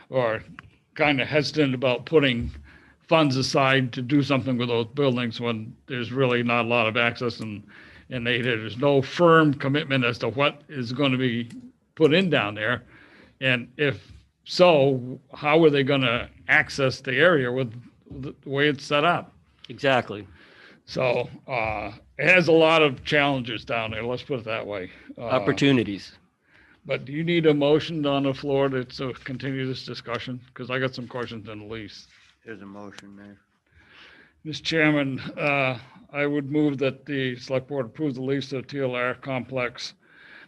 or kind of hesitant about putting funds aside to do something with those buildings when there's really not a lot of access and there's no firm commitment as to what is going to be put in down there. And if so, how are they going to access the area with the way it's set up? Exactly. So it has a lot of challenges down there. Let's put it that way. Opportunities. But do you need a motion on the floor to continue this discussion? Because I got some questions in the lease. There's a motion there. Mr. Chairman, I would move that the select board approve the lease of TLR complex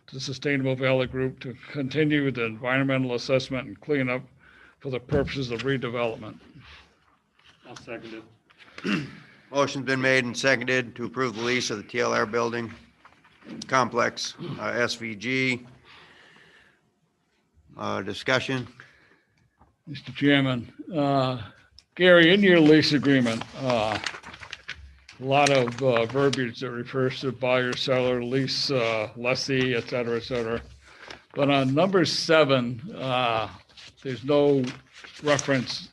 to Sustainable Valley Group to continue the environmental assessment and cleanup for the purposes of redevelopment. I'll second it. Motion's been made and seconded to approve the lease of the TLR building complex, SVG. Discussion. Mr. Chairman, Gary, in your lease agreement, a lot of verbiage that refers to buyer, seller, lease, lessee, et cetera, et cetera. But on number 7, there's no reference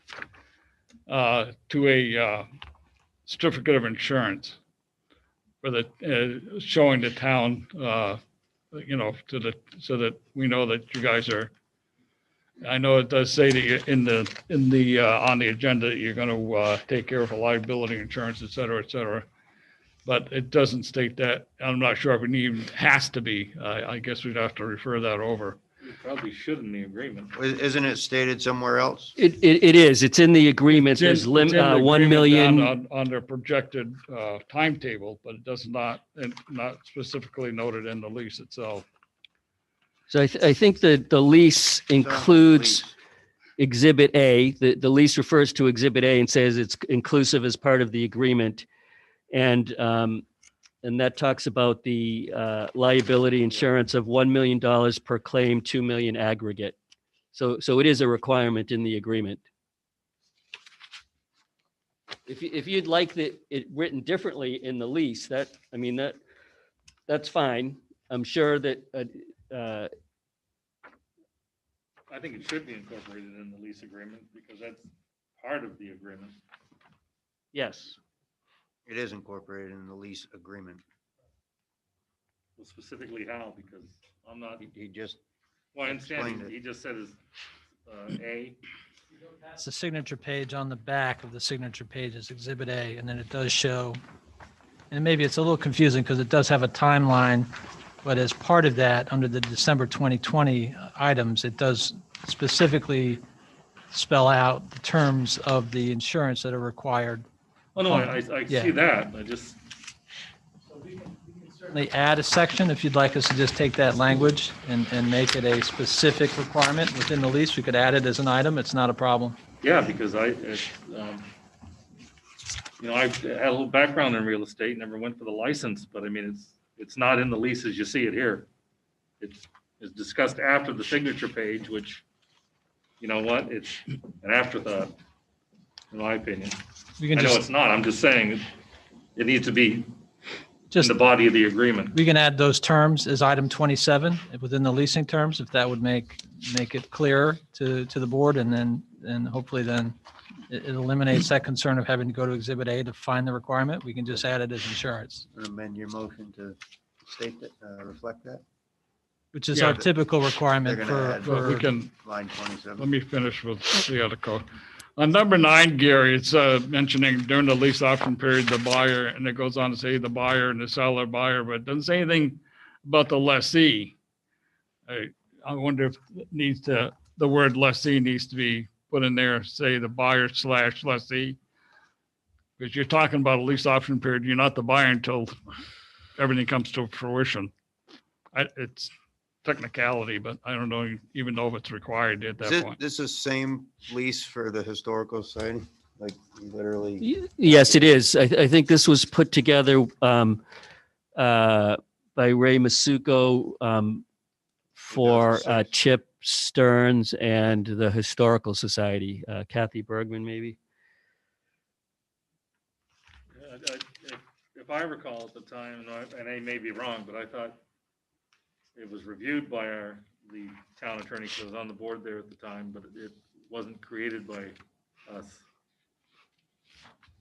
to a certificate of insurance for the showing the town, so that we know that you guys are. I know it does say that you're in the on the agenda that you're going to take care of a liability insurance, et cetera, but it doesn't state that. I'm not sure if it even has to be. I guess we'd have to refer that over. You probably should in the agreement. Isn't it stated somewhere else? It is. It's in the agreement. There's It's in the 1 agreement million. down on their projected timetable, but it does not specifically noted in the lease itself. So I think that the lease includes Lease. Exhibit A. The lease refers to Exhibit A and says it's inclusive as part of the agreement. And that talks about the liability insurance of $1 million per claim, 2 million aggregate. So it is a requirement in the agreement. If you'd like it written differently in the lease, that's fine. I'm sure that I think it should be incorporated in the lease agreement because that's part of the agreement. yes. It is incorporated in the lease agreement. Well, specifically how, because I'm not, He just, well, I understand, explained it. he just said is A. It's the signature page on the back of the signature page is Exhibit A, and then it does show, and maybe it's a little confusing because it does have a timeline, but as part of that, under the December 2020 items, it does specifically spell out the terms of the insurance that are required. Oh, no, I Yeah. see that. I just, Certainly add a section if you'd like us to just take that language and make it a specific requirement within the lease. We could add it as an item. It's not a problem. yeah, because I had a little background in real estate, never went for the license, but I mean, it's not in the lease as you see it here. It's discussed after the signature page, which, you know what, it's an afterthought, in my opinion. We I can know just, it's not, I'm just saying it needs to be in just, the body of the agreement. we can add those terms as item 27 within the leasing terms, if that would make it clearer to the board, and then hopefully then it eliminates that concern of having to go to Exhibit A to find the requirement. We can just add it as insurance, amend your motion to state that, reflect that, which is Yeah, our typical requirement they're gonna add- But we for can, line 27. let me finish with the other code. On number 9, Gary, it's mentioning during the lease option period, the buyer, and it goes on to say the buyer and the seller buyer, but it doesn't say anything about the lessee. I wonder if the word lessee needs to be put in there, say the buyer/lessee. Because you're talking about a lease option period, you're not the buyer until everything comes to fruition. It's technicality, but I don't know, even know if it's required at that point. This is same lease for the historical society, like literally. Yes, it is. I think this was put together by Ray Masuko for 2006. Chip Stearns and the Historical Society, Kathy Bergman, maybe. If I recall at the time, and I may be wrong, but I thought it was reviewed by the town attorney, because I was on the board there at the time, but it wasn't created by us.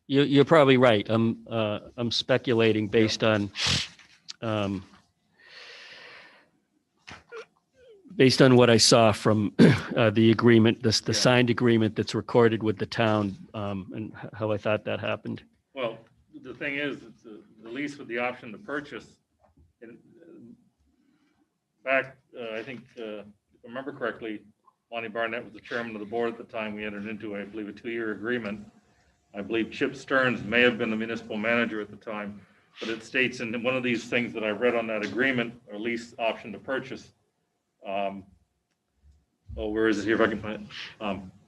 You're probably right. I'm speculating based on what I saw from the agreement, the signed agreement that's recorded with the town, and how I thought that happened. Well, the thing is, it's the lease with the option to purchase. In fact, I think, if I remember correctly, Monty Barnett was the chairman of the board at the time. We entered into, I believe, a 2-year agreement. I believe Chip Stearns may have been the municipal manager at the time, but it states in one of these things that I read on that agreement, or lease option to purchase. Where is it here? If I can find it.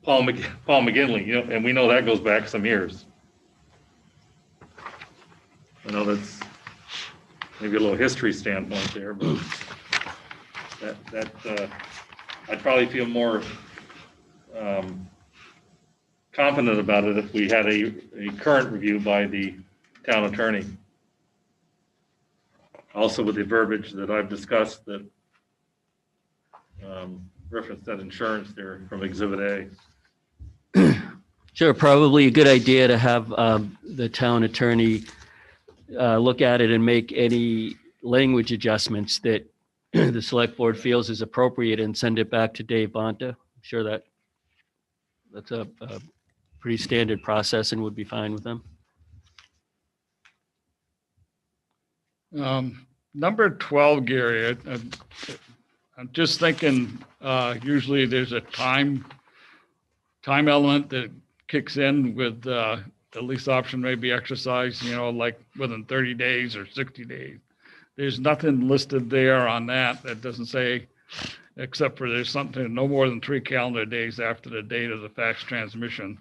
Paul McGinley, and we know that goes back some years. I know that's maybe a little history standpoint there, but I'd probably feel more confident about it if we had a current review by the town attorney. Also with the verbiage that I've discussed that reference that insurance there from Exhibit A. Sure, probably a good idea to have the town attorney look at it and make any language adjustments that the select board feels is appropriate and send it back to Dave Bonta. I'm sure that's a pretty standard process and would be fine with them. Number 12, Gary, I'm just thinking, usually there's a time element that kicks in with the lease option may be exercised, like within 30 days or 60 days. There's nothing listed there on that. That doesn't say, except for there's something no more than 3 calendar days after the date of the fax transmission.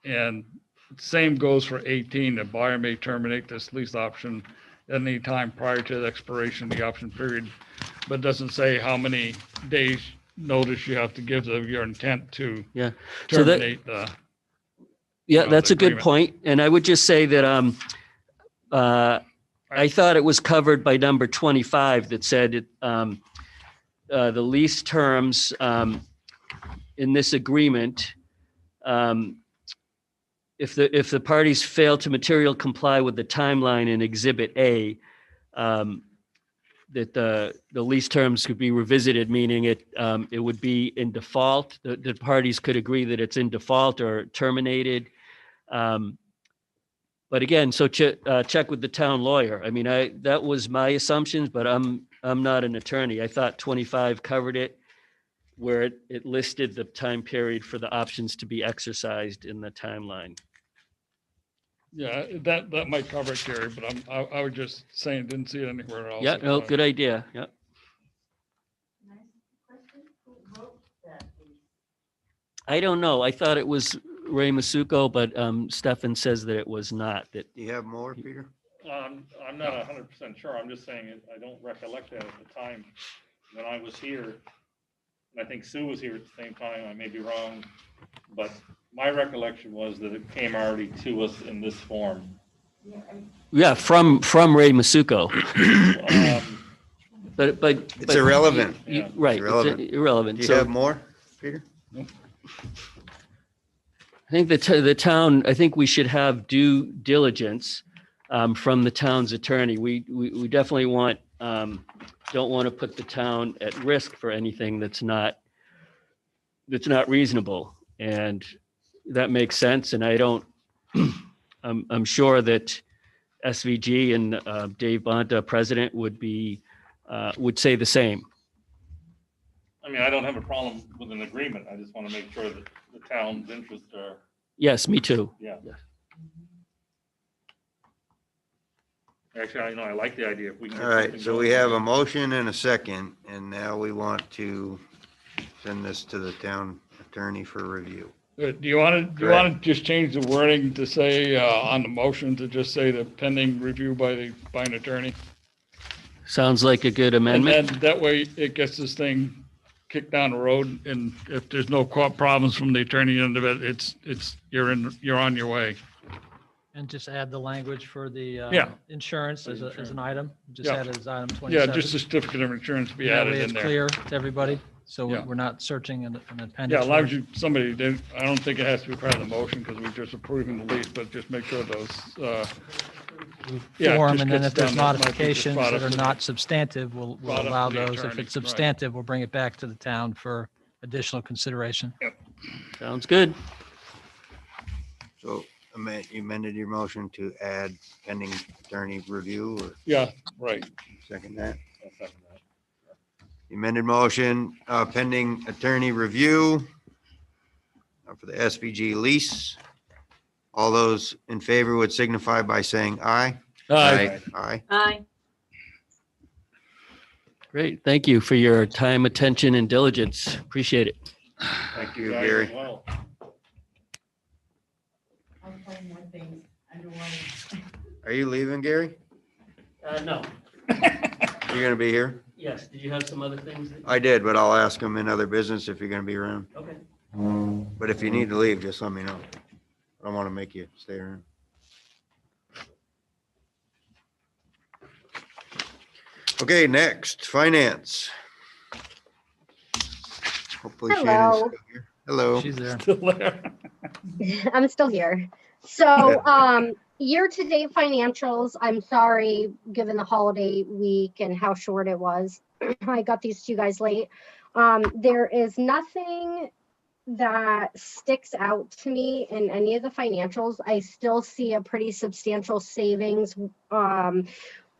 And same goes for 18. The buyer may terminate this lease option at any time prior to the expiration of the option period, but doesn't say how many days notice you have to give of your intent to Yeah. So that, terminate the. yeah, that's the a good agreement. point. And I would just say that I thought it was covered by number 25 that said the lease terms in this agreement, if the parties fail to materially comply with the timeline in Exhibit A, that the lease terms could be revisited, meaning it would be in default. The parties could agree that it's in default or terminated. But again, so check with the town lawyer. I mean, that was my assumptions, but I'm not an attorney. I thought 25 covered it, where it listed the time period for the options to be exercised in the timeline. Yeah, that might cover it, Gary, but I was just saying, didn't see it anywhere else. Yeah, no, good idea. Yeah. I don't know. I thought it was Ray Masuko, but Stefan says that it was not. That Do you have more, Peter? I'm not 100% sure. I'm just saying I don't recollect that at the time when I was here. And I think Sue was here at the same time. I may be wrong, but my recollection was that it came already to us in this form. yeah, from Ray Masuko. But It's irrelevant. Right, irrelevant. it's irrelevant. Do you So have more, Peter? I think the town. I think we should have due diligence from the town's attorney. We definitely don't want to put the town at risk for anything that's not reasonable, and that makes sense. And I don't. I'm sure that SVG and Dave Bonta, president, would say the same. I mean, I don't have a problem with an agreement. I just want to make sure that the town's interests are, Yes, me too. yeah. Actually, I like the idea if we can. All right, so we have a motion and a second, and now we want to send this to the town attorney for review. Do you want to just change the wording to say on the motion to just say the pending review by an attorney? Sounds like a good And amendment. then that way it gets this thing kicked down the road, and if there's no problems from the attorney end of it, you're on your way. And just add the language for the Yeah. insurance as an item. Just Yeah. add it as item Yeah, 27. just a certificate of insurance be That added way in it's there. clear to everybody, so Yeah. we're not searching an appendix. Yeah, as long as for it. I don't think it has to be part of the motion because we're just approving the lease, but just make sure those, yeah, Form, just and then gets if there's done, that might be just modifications brought that up are to the- not substantive, we'll brought up allow to the those. If attorney, it's right. substantive, we'll bring it back to the town for additional consideration. Sounds good. So you amended your motion to add pending attorney review, or Yeah, right. second that? I'll second that. The amended motion, pending attorney review for the SVG lease. All those in favor would signify by saying aye. Aye. Aye. Aye. Great. Thank you for your time, attention, and diligence. Appreciate it. Thank you, Guys Gary. as well. Are you leaving, Gary? No. You're gonna be here? Yes. Did you have some other things? I did, but I'll ask him in other business if you're gonna be around. Okay. But if you need to leave, just let me know. I don't want to make you stay around. Okay, next, finance. Hopefully Shannon's Hello. still here. Hello. She's there. Still there. I'm still here. So, year-to-date financials, I'm sorry, given the holiday week and how short it was. I got these to you guys late. There is nothing that sticks out to me in any of the financials. I still see a pretty substantial savings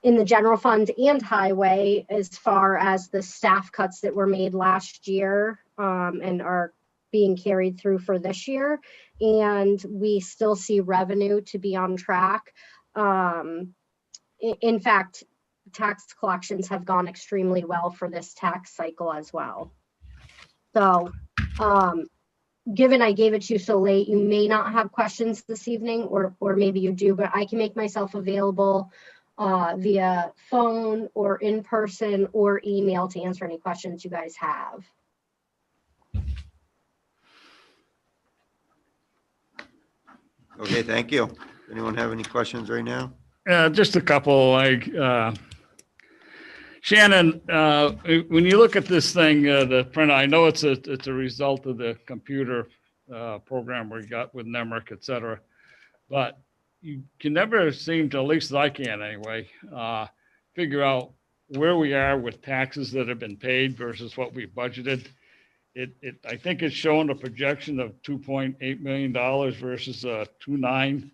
in the general fund and highway as far as the staff cuts that were made last year and are being carried through for this year. And we still see revenue to be on track. In fact, tax collections have gone extremely well for this tax cycle as well. So, given I gave it to you so late, you may not have questions this evening, or maybe you do, but I can make myself available via phone or in person or email to answer any questions you guys have. Okay, thank you. Anyone have any questions right now? Just a couple, like, Shannon, when you look at this thing, the print, I know it's a result of the computer program we got with Nemrick, et cetera, but you can never seem to, at least I can anyway, figure out where we are with taxes that have been paid versus what we budgeted. I think it's showing a projection of $2.8 million versus 2.9.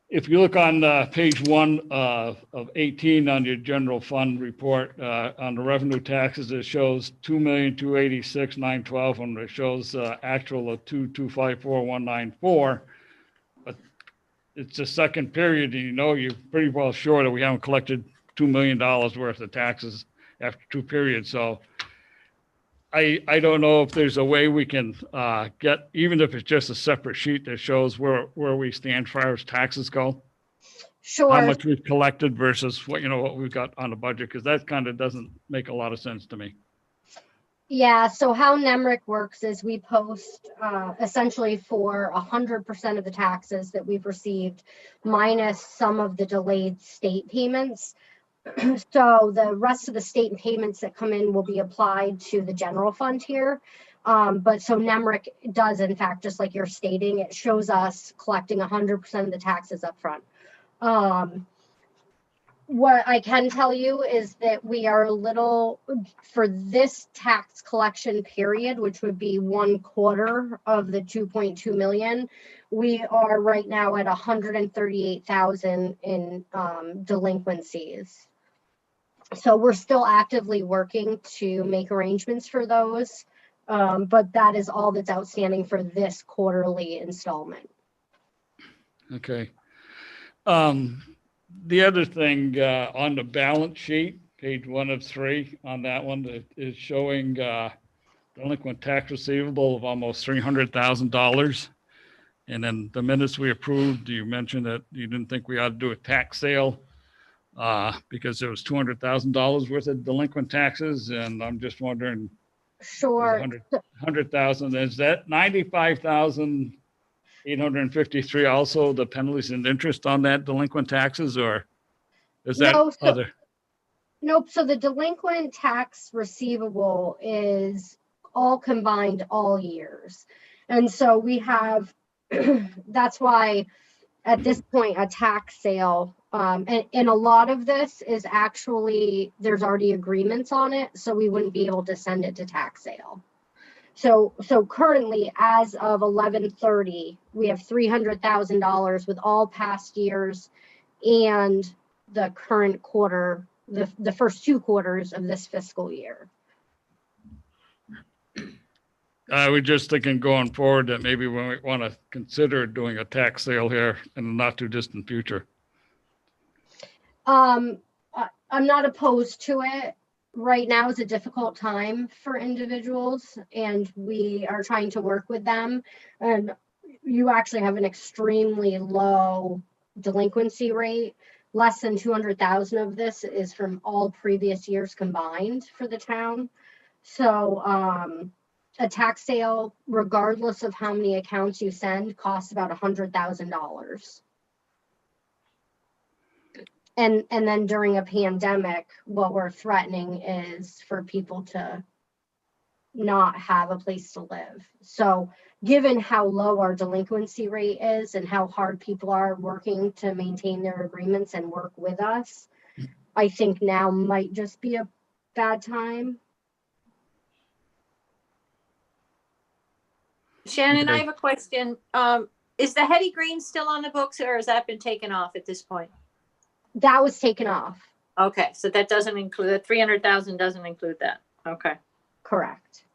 If you look on page 1 of 18 on your general fund report, on the revenue taxes, it shows 2,286,912, and it shows actual of 2,254,194. But it's the second period, and you know you're pretty well sure that we haven't collected $2 million worth of taxes after 2 periods. So I don't know if there's a way we can get, even if it's just a separate sheet that shows where we stand as far as taxes go. Sure. How much we've collected versus what we've got on the budget, because that kind of doesn't make a lot of sense to me. Yeah, so how Nemrick works is we post essentially for 100% of the taxes that we've received, minus some of the delayed state payments. So the rest of the state payments that come in will be applied to the general fund here. But so Nemrick does, in fact, just like you're stating, it shows us collecting 100% of the taxes up front. What I can tell you is that we are a little, for this tax collection period, which would be 1/4 of the 2.2 million, we are right now at 138,000 in delinquencies. So we're still actively working to make arrangements for those, but that is all that's outstanding for this quarterly installment. Okay. The other thing on the balance sheet, page 1 of 3 on that one, is showing delinquent tax receivable of almost $300,000. And then the minutes we approved, you mentioned that you didn't think we ought to do a tax sale because there was $200,000 worth of delinquent taxes. And I'm just wondering, Sure. 100,000, is that 95,853 also the penalties and interest on that delinquent taxes, or is that No, so, other? Nope. So the delinquent tax receivable is all combined all years. And so we have, that's why at this point, a tax sale, and a lot of this is actually, there's already agreements on it, so we wouldn't be able to send it to tax sale. So currently, as of 11/30, we have $300,000 with all past years and the current quarter, the first 2 quarters of this fiscal year. I was just thinking going forward that maybe we might want to consider doing a tax sale here in the not too distant future. I'm not opposed to it. Right now is a difficult time for individuals, and we are trying to work with them. And you actually have an extremely low delinquency rate. Less than 200,000 of this is from all previous years combined for the town. So a tax sale, regardless of how many accounts you send, costs about $100,000. And then during a pandemic, what we're threatening is for people to not have a place to live. So given how low our delinquency rate is and how hard people are working to maintain their agreements and work with us, I think now might just be a bad time. Shannon, I Okay. have a question. Is the Hetty Green still on the books or has that been taken off at this point? That was taken off. Okay, so that doesn't include, that 300,000 doesn't include that. Okay. Correct.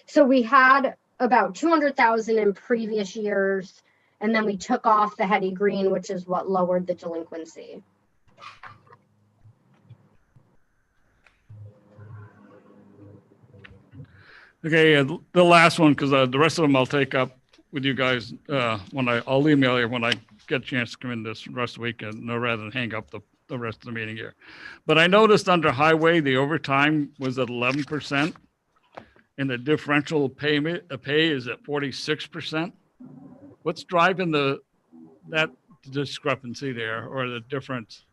So we had about 200,000 in previous years, and then we took off the Hetty Green, which is what lowered the delinquency. Okay, the last one, because the rest of them I'll take up with you guys I'll email you when I get a chance to come in this rest of the weekend, no, rather than hang up the rest of the meeting here. But I noticed under highway, the overtime was at 11%, and the differential pay is at 46%. What's driving that discrepancy there, or the difference?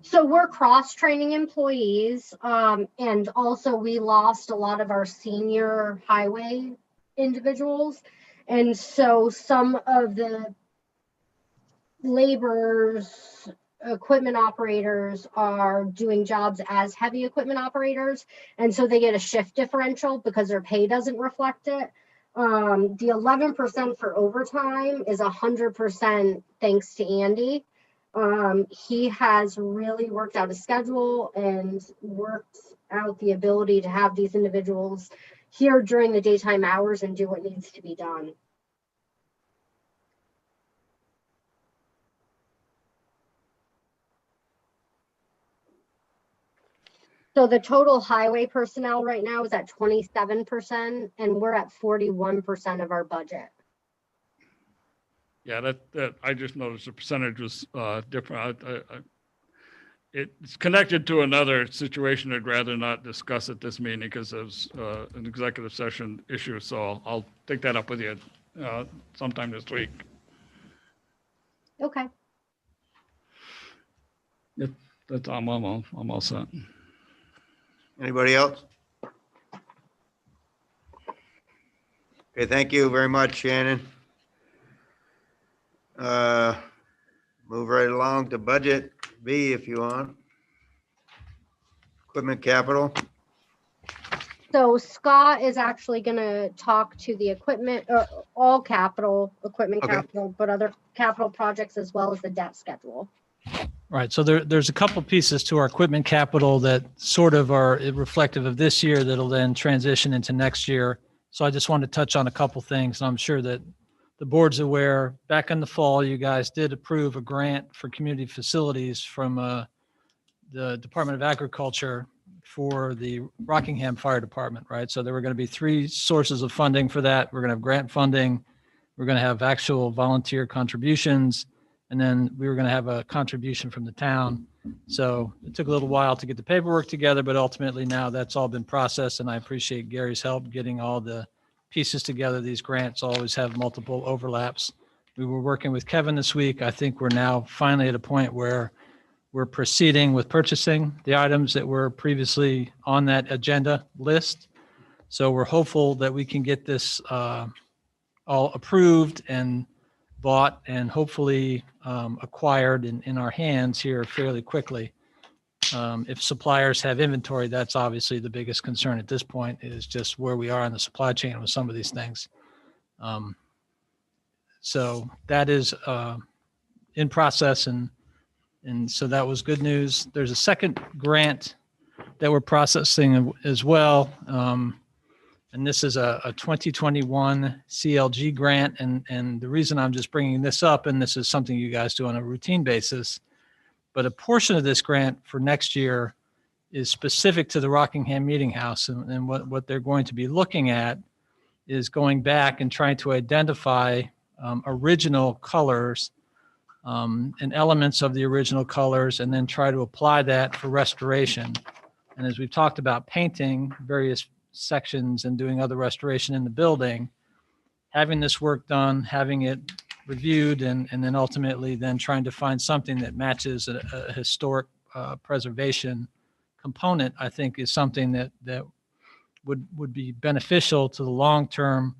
So we're cross-training employees, and also we lost a lot of our senior highway individuals. And so some of the laborers, equipment operators are doing jobs as heavy equipment operators. And so they get a shift differential because their pay doesn't reflect it. The 11% for overtime is 100% thanks to Andy. He has really worked out a schedule and worked out the ability to have these individuals here during the daytime hours and do what needs to be done. So the total highway personnel right now is at 27%, and we're at 41% of our budget. Yeah, that I just noticed the percentage was different. It's connected to another situation I'd rather not discuss at this meeting because it's an executive session issue. So I'll take that up with you sometime this week. Okay. That's I'm all set. Anybody else? Okay, thank you very much, Shannon. Move right along to budget B if you want. Equipment capital. So Scott is actually going to talk to the equipment, all capital, equipment Okay. capital, but other capital projects as well as the debt schedule. Right. So there's a couple pieces to our equipment capital that sort of are reflective of this year that'll then transition into next year. So I just wanted to touch on a couple things. And I'm sure that the board's aware, back in the fall, you guys did approve a grant for community facilities from the Department of Agriculture for the Rockingham Fire Department, right? So there were going to be three sources of funding for that. We're going to have grant funding. We're going to have actual volunteer contributions. And then we were going to have a contribution from the town. So it took a little while to get the paperwork together, but ultimately now that's all been processed. And I appreciate Gary's help getting all the pieces together. These grants always have multiple overlaps. We were working with Kevin this week. I think we're now finally at a point where we're proceeding with purchasing the items that were previously on that agenda list. So we're hopeful that we can get this all approved and bought and hopefully acquired in our hands here fairly quickly. If suppliers have inventory, that's obviously the biggest concern at this point, is just where we are in the supply chain with some of these things. So that is in process, and so that was good news. There's a second grant that we're processing as well. And this is a 2021 CLG grant. And the reason I'm just bringing this up, and this is something you guys do on a routine basis, but a portion of this grant for next year is specific to the Rockingham Meeting House. And what they're going to be looking at is going back and trying to identify original colors and elements of the original colors, and then try to apply that for restoration And as we've talked about painting various sections and doing other restoration in the building, having this work done, having it reviewed, and then ultimately then trying to find something that matches a historic preservation component, I think is something that would be beneficial to the long-term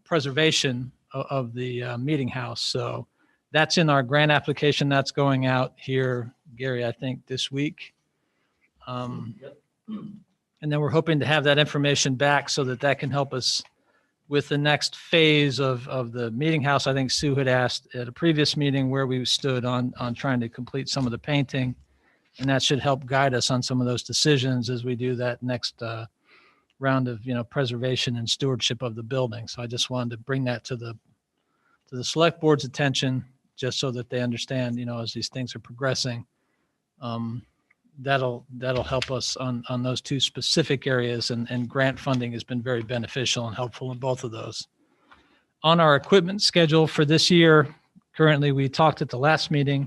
preservation of the meeting house. So that's in our grant application that's going out here, Gary, I think this week. And then we're hoping to have that information back so that can help us with the next phase of the meeting house. I think Sue had asked at a previous meeting where we stood on trying to complete some of the painting. And that should help guide us on some of those decisions as we do that next round of, preservation and stewardship of the building. So I just wanted to bring that to the select board's attention, just so that they understand, as these things are progressing, that'll help us on those two specific areas, and grant funding has been very beneficial and helpful in both of those. On our equipment schedule for this year, currently, we talked at the last meeting,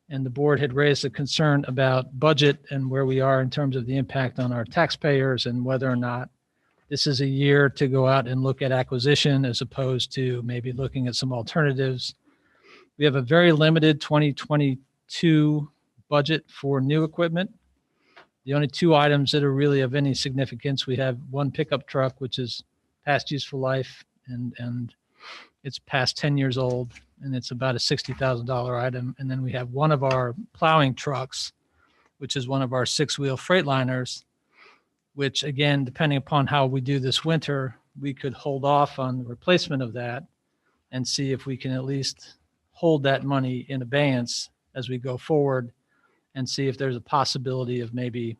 and the board had raised a concern about budget and where we are in terms of the impact on our taxpayers, and whether or not this is a year to go out and look at acquisition as opposed to maybe looking at some alternatives. We have a very limited 2022 budget for new equipment. The only two items that are really of any significance, we have one pickup truck, which is past useful life, and it's past 10 years old, and it's about a $60,000 item. And then we have one of our plowing trucks, which is one of our 6-wheel Freightliners, which, again, depending upon how we do this winter, we could hold off on the replacement of that and see if we can at least hold that money in abeyance as we go forward, and see if there's a possibility of maybe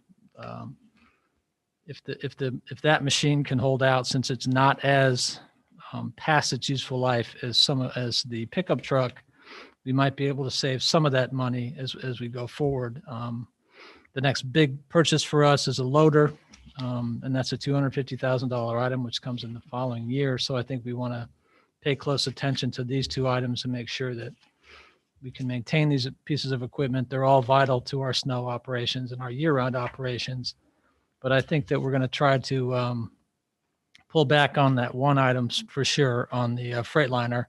if that machine can hold out, since it's not as past its useful life as the pickup truck, we might be able to save some of that money as we go forward. The next big purchase for us is a loader, and that's a $250,000 item, which comes in the following year. So I think we want to pay close attention to these two items and make sure that we can maintain these pieces of equipment. They're all vital to our snow operations and our year-round operations. But I think that we're going to try to pull back on that one item for sure on the Freightliner,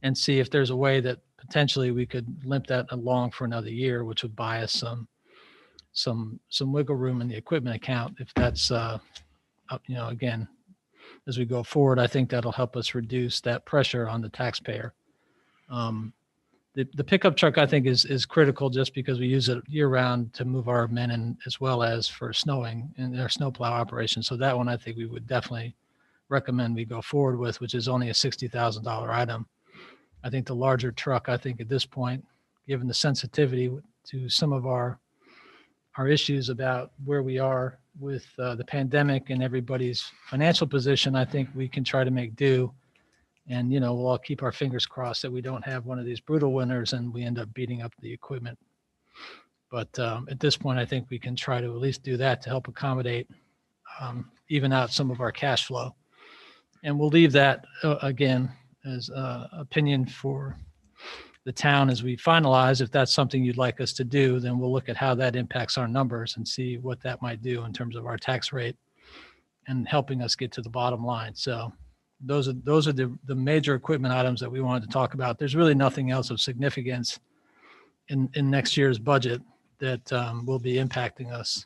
and see if there's a way that potentially we could limp that along for another year, which would buy us some wiggle room in the equipment account. If that's, again, as we go forward, I think that'll help us reduce that pressure on the taxpayer. The pickup truck, I think, is critical, just because we use it year round to move our men in, as well as for snowing and our snowplow operation. So that one, I think we would definitely recommend we go forward with, which is only a $60,000 item. I think the larger truck, I think at this point, given the sensitivity to some of our issues about where we are with the pandemic and everybody's financial position, I think we can try to make do. And, we'll all keep our fingers crossed that we don't have one of these brutal winters and we end up beating up the equipment. But at this point, I think we can try to at least do that to help accommodate, even out some of our cash flow. And we'll leave that, again, as opinion for the town as we finalize. If that's something you'd like us to do, then we'll look at how that impacts our numbers and see what that might do in terms of our tax rate and helping us get to the bottom line. So those are the major equipment items that we wanted to talk about. There's really nothing else of significance in next year's budget that will be impacting us.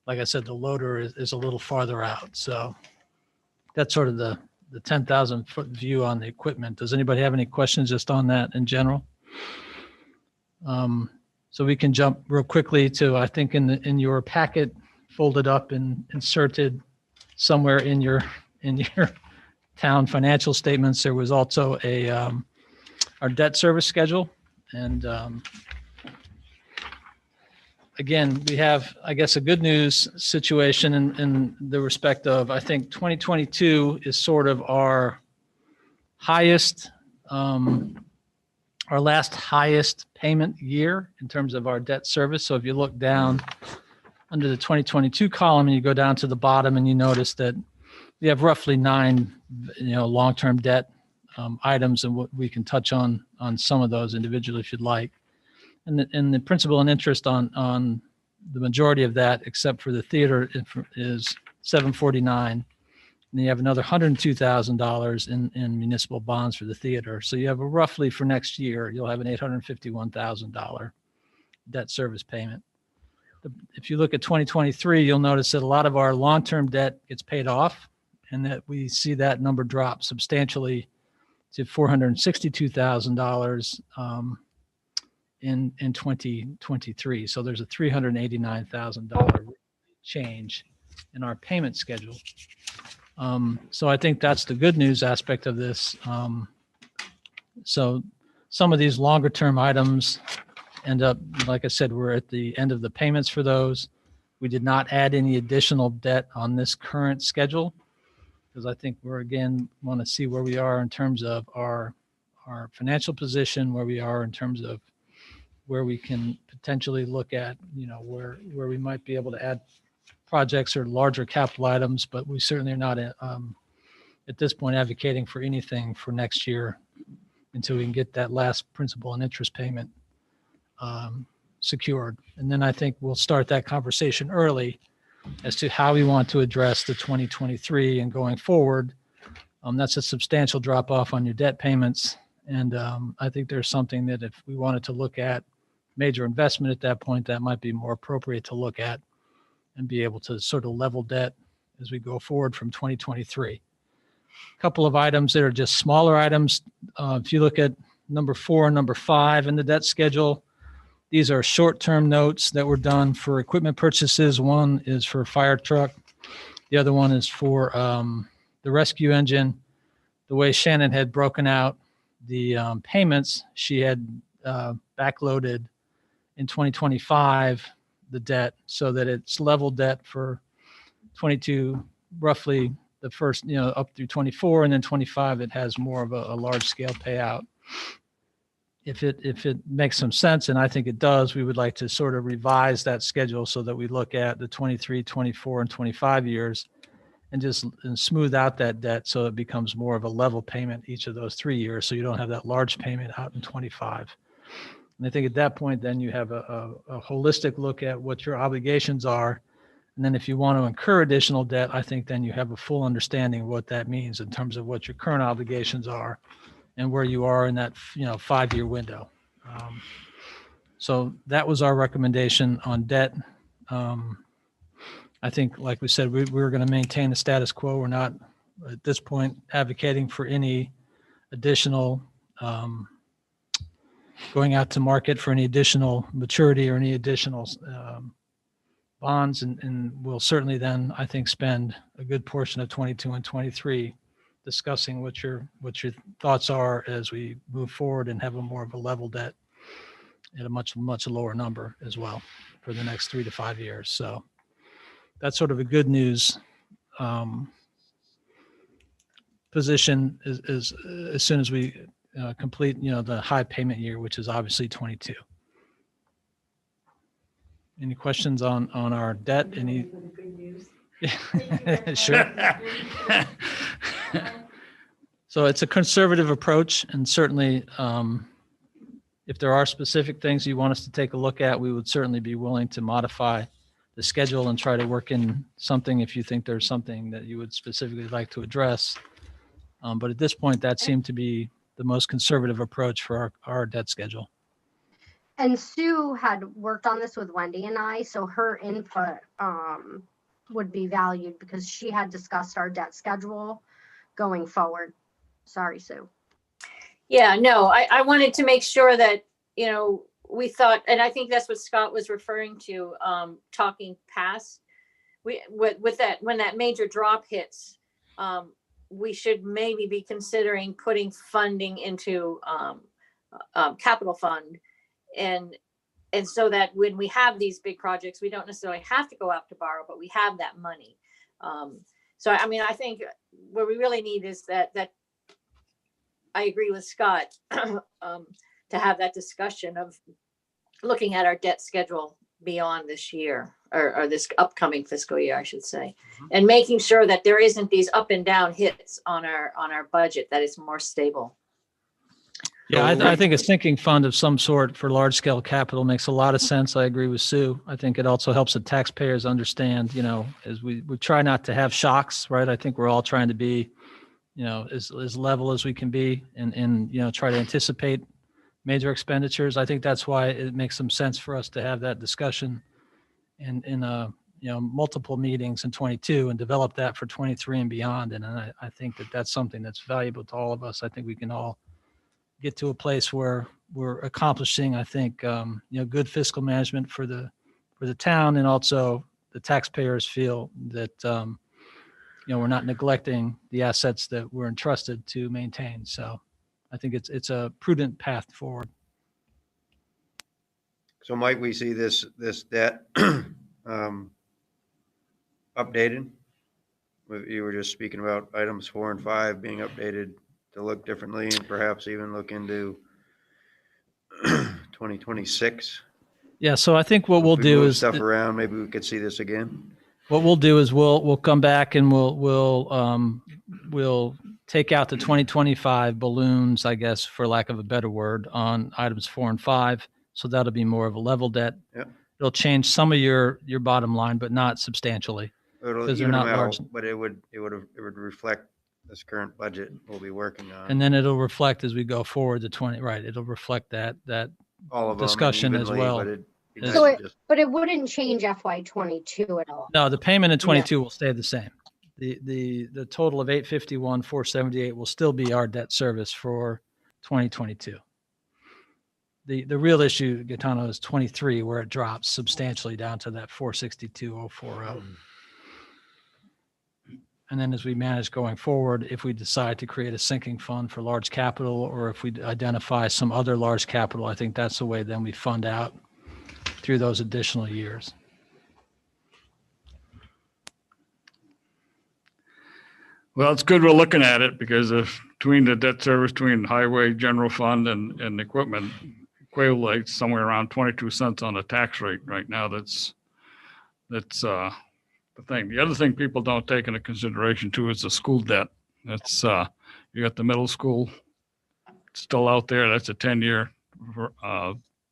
Like I said, the loader is a little farther out. So that's sort of the 10,000 foot view on the equipment. Does anybody have any questions just on that in general? So we can jump real quickly to, I think in your packet, folded up and inserted somewhere in your town financial statements, there was also our debt service schedule. And again, we have, I guess, a good news situation in the respect of, I think 2022 is sort of our highest, our last highest payment year in terms of our debt service. So if you look down under the 2022 column and you go down to the bottom, and you notice that we have roughly 9, long-term debt items, and what we can touch on some of those individually if you'd like. And the principal and interest on the majority of that, except for the theater, is 749. And you have another $102,000 in municipal bonds for the theater. So you have a roughly for next year, you'll have an $851,000 debt service payment. If you look at 2023, you'll notice that a lot of our long-term debt gets paid off and that we see that number drop substantially to $462,000 in 2023. So there's a $389,000 change in our payment schedule. So I think that's the good news aspect of this. So some of these longer term items end up, like I said, we're at the end of the payments for those. We did not add any additional debt on this current schedule because I think we're, again, want to see where we are in terms of our financial position, where we are in terms of where we can potentially look at, where we might be able to add projects or larger capital items, but we certainly are not at this point advocating for anything for next year until we can get that last principal and interest payment secured. And then I think we'll start that conversation early as to how we want to address the 2023 and going forward. That's a substantial drop off on your debt payments. And I think there's something that if we wanted to look at major investment at that point, that might be more appropriate to look at and be able to sort of level debt as we go forward from 2023. A couple of items that are just smaller items. If you look at number 4 and number 5 in the debt schedule, these are short-term notes that were done for equipment purchases. One is for a fire truck. The other one is for the rescue engine. The way Shannon had broken out the payments, she had backloaded in 2025 the debt so that it's level debt for 22, roughly the first, up through 24, and then 25, it has more of a large scale payout. If it makes some sense, and I think it does, we would like to sort of revise that schedule so that we look at the 23, 24, and 25 years and smooth out that debt so it becomes more of a level payment each of those 3 years. So you don't have that large payment out in 25. And I think at that point, then you have a holistic look at what your obligations are. And then if you want to incur additional debt, I think then you have a full understanding of what that means in terms of what your current obligations are and where you are in that 5-year window. So that was our recommendation on debt. I think, like we said, we're going to maintain the status quo. We're not at this point advocating for any additional going out to market for any additional maturity or any additional bonds. And we'll certainly then, I think, spend a good portion of 22 and 23 discussing what your thoughts are as we move forward and have a more of a level debt at a much lower number as well for the next 3 to 5 years. So that's sort of a good news position is as soon as we complete the high payment year, which is obviously 22. Any questions on our debt? Any? Sure. So it's a conservative approach, and certainly if there are specific things you want us to take a look at, we would certainly be willing to modify the schedule and try to work in something if you think there's something that you would specifically like to address. But at this point, that seemed to be the most conservative approach for our debt schedule. And Sue had worked on this with Wendy and I, so her input would be valued because she had discussed our debt schedule going forward. Sorry, Sue. Yeah, no, I wanted to make sure that, we thought, and I think that's what Scott was referring to, talking past. With that, when that major drop hits, we should maybe be considering putting funding into capital fund, and so that when we have these big projects, we don't necessarily have to go out to borrow, but we have that money. So I mean, I think what we really need is that I agree with Scott to have that discussion of looking at our debt schedule beyond this year or this upcoming fiscal year, I should say, and making sure that there isn't these up and down hits on our budget, that is more stable. Yeah, I think a sinking fund of some sort for large scale capital makes a lot of sense. I agree with Sue. I think it also helps the taxpayers understand, as we try not to have shocks, right? I think we're all trying to be, as level as we can be and try to anticipate major expenditures. I think that's why it makes some sense for us to have that discussion in multiple meetings in 22 and develop that for 23 and beyond. And I think that that's something that's valuable to all of us. I think we can all get to a place where we're accomplishing, I think, good fiscal management for the town, and also the taxpayers feel that, we're not neglecting the assets that we're entrusted to maintain. So I think it's a prudent path forward. So might we see this debt updated? You were just speaking about items 4 and 5 being updated to look differently and perhaps even look into 2026. Yeah. So I think what we'll If we do move is stuff around, maybe we could see this again. what we'll do is we'll come back and we'll take out the 2025 balloons, I guess, for lack of a better word, on items 4 and 5. So that'll be more of a level debt. Yep. It'll change some of your bottom line, but not substantially. It'll 'Cause they're even not them out, large. but it would reflect this current budget we'll be working on. And then it'll reflect as we go forward to 20, right? It'll reflect that all of them discussion as evenly, well. But it'd be So nice So to just- but it wouldn't change FY 22 at all. No, the payment in 22 will stay the same. The total of 851,478 will still be our debt service for 2022. The real issue, Gaetano, is 23, where it drops substantially down to that 462,040. And then as we manage going forward, if we decide to create a sinking fund for large capital, or if we identify some other large capital, I think that's the way then we fund out through those additional years. Well, it's good we're looking at it, because if between the debt service, between highway, general fund and equipment, equates somewhere around 22 cents on the tax rate right now. That's the thing. The other thing people don't take into consideration too is the school debt. That's you got the middle school still out there. That's a 10-year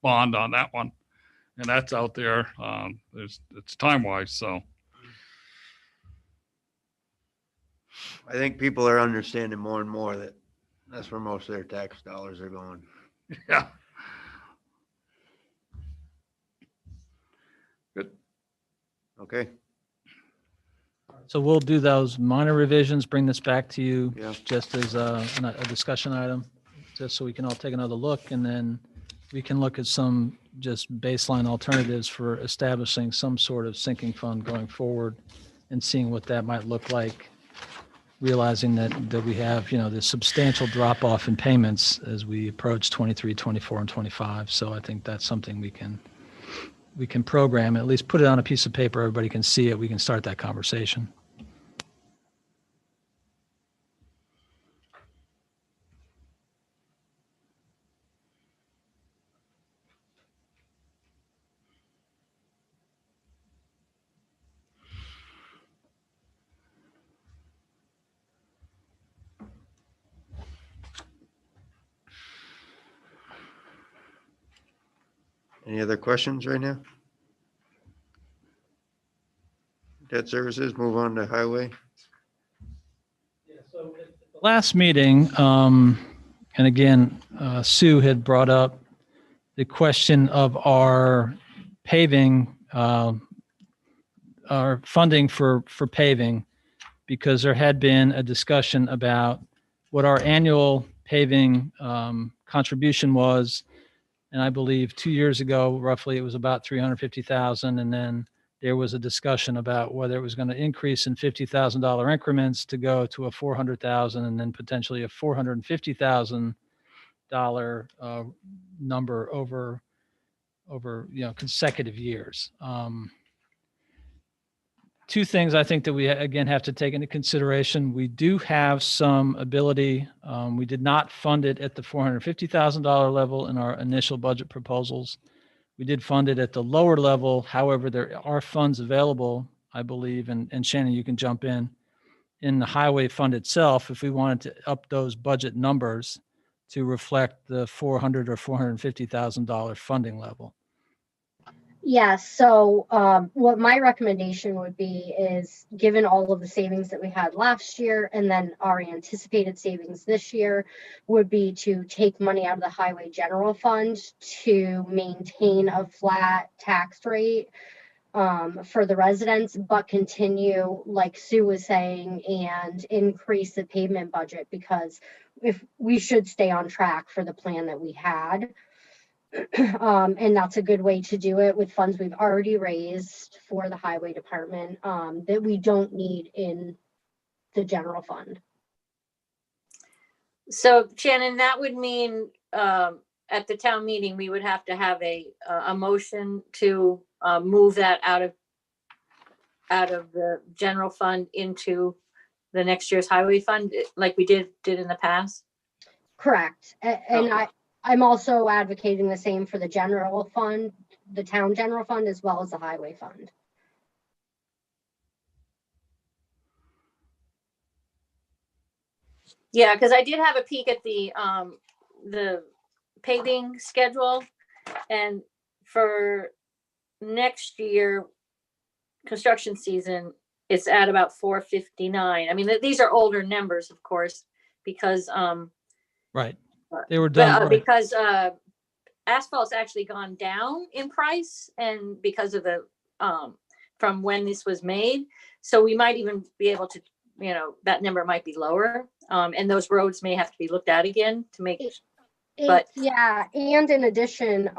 bond on that one, and that's out there. It's time wise, so. I think people are understanding more and more that that's where most of their tax dollars are going. Yeah. Good. Okay. So we'll do those minor revisions, bring this back to you Yeah. just as a discussion item, just so we can all take another look, and then we can look at some just baseline alternatives for establishing some sort of sinking fund going forward and seeing what that might look like, realizing that we have, this substantial drop off in payments as we approach 23, 24, and 25. So I think that's something we can program, at least put it on a piece of paper. Everybody can see it. We can start that conversation. Any other questions right now? Debt services, move on to highway. Last meeting, and again, Sue had brought up the question of our paving, our funding for paving, because there had been a discussion about what our annual paving contribution was. And I believe 2 years ago, roughly, it was about 350,000. And then there was a discussion about whether it was going to increase in $50,000 increments to go to a 400,000, and then potentially a $450,000 number over consecutive years. Two things I think that we again have to take into consideration. We do have some ability. We did not fund it at the $450,000 level in our initial budget proposals. We did fund it at the lower level. However, there are funds available, I believe, and Shannon, you can jump in the highway fund itself if we wanted to up those budget numbers to reflect the $400,000 or $450,000 funding level. Yes, so what my recommendation would be is, given all of the savings that we had last year and then our anticipated savings this year, would be to take money out of the highway general fund to maintain a flat tax rate for the residents, but continue, like Sue was saying, and increase the pavement budget, because if we should stay on track for the plan that we had. And that's a good way to do it with funds we've already raised for the highway department, that we don't need in the general fund. So Shannon, that would mean at the town meeting, we would have to have a motion to move that out of the general fund into the next year's highway fund, like we did in the past. Correct. And I'm also advocating the same for the general fund, the town general fund, as well as the highway fund. Yeah, because I did have a peek at the paving schedule, and for next year construction season, it's at about 459. I mean, these are older numbers, of course, because Right. They were done. Right. Because asphalt's actually gone down in price, and because of the from when this was made, so we might even be able to, that number might be lower, and those roads may have to be looked at again to make. But yeah, and in addition,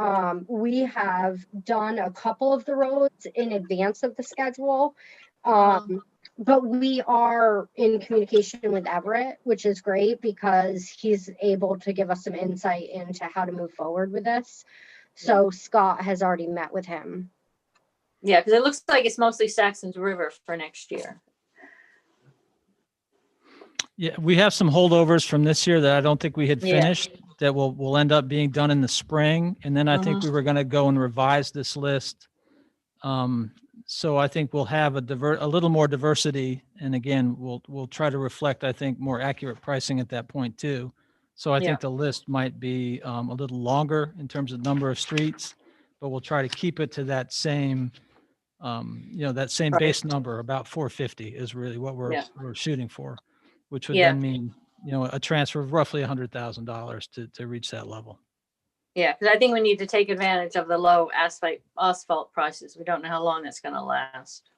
we have done a couple of the roads in advance of the schedule. But we are in communication with Everett, which is great because he's able to give us some insight into how to move forward with this. So Scott has already met with him. Yeah, because it looks like it's mostly Saxon's River for next year. Yeah, we have some holdovers from this year that I don't think we had finished that will end up being done in the spring. And then I think we were going to go and revise this list. So I think we'll have a little more diversity. And again, we'll try to reflect, I think, more accurate pricing at that point too. So I think the list might be a little longer in terms of number of streets, but we'll try to keep it to that same, that same base number. About 450 is really what we're shooting for, which would then mean, a transfer of roughly $100,000 to reach that level. Yeah, because I think we need to take advantage of the low asphalt prices. We don't know how long that's going to last.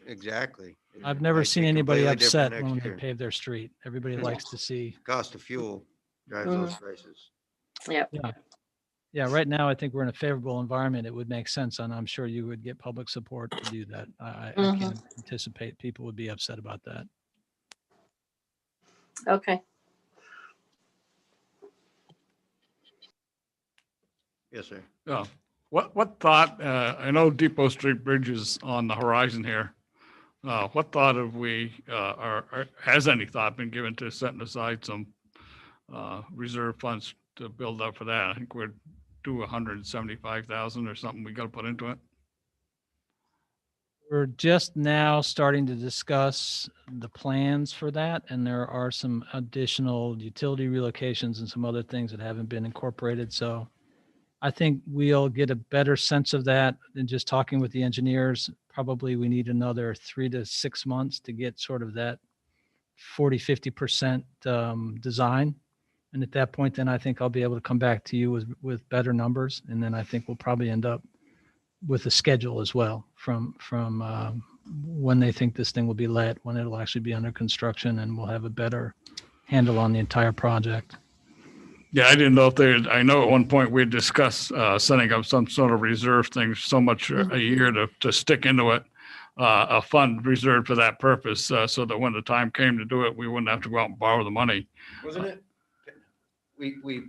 Exactly. I've never seen anybody upset when they pave their street. Everybody likes to see. Cost of fuel drives those prices. Yeah. Right now, I think we're in a favorable environment. It would make sense, and I'm sure you would get public support to do that. I can't anticipate people would be upset about that. Okay. Yes, sir. Yeah. What thought, I know Depot Street Bridge is on the horizon here. What thought have we, or has any thought been given to setting aside some reserve funds to build up for that? I think we're due 175,000 or something we got to put into it. We're just now starting to discuss the plans for that, and there are some additional utility relocations and some other things that haven't been incorporated. So I think we'll get a better sense of that than just talking with the engineers. Probably we need another 3 to 6 months to get sort of that 40-50% design. And at that point, then I think I'll be able to come back to you with better numbers. And then I think we'll probably end up with a schedule as well from when they think this thing will be let, when it'll actually be under construction, and we'll have a better handle on the entire project. Yeah, I didn't know if I know at one point we discussed setting up some sort of reserve thing, so much a year to stick into it, a fund reserved for that purpose, so that when the time came to do it, we wouldn't have to go out and borrow the money. Wasn't it? We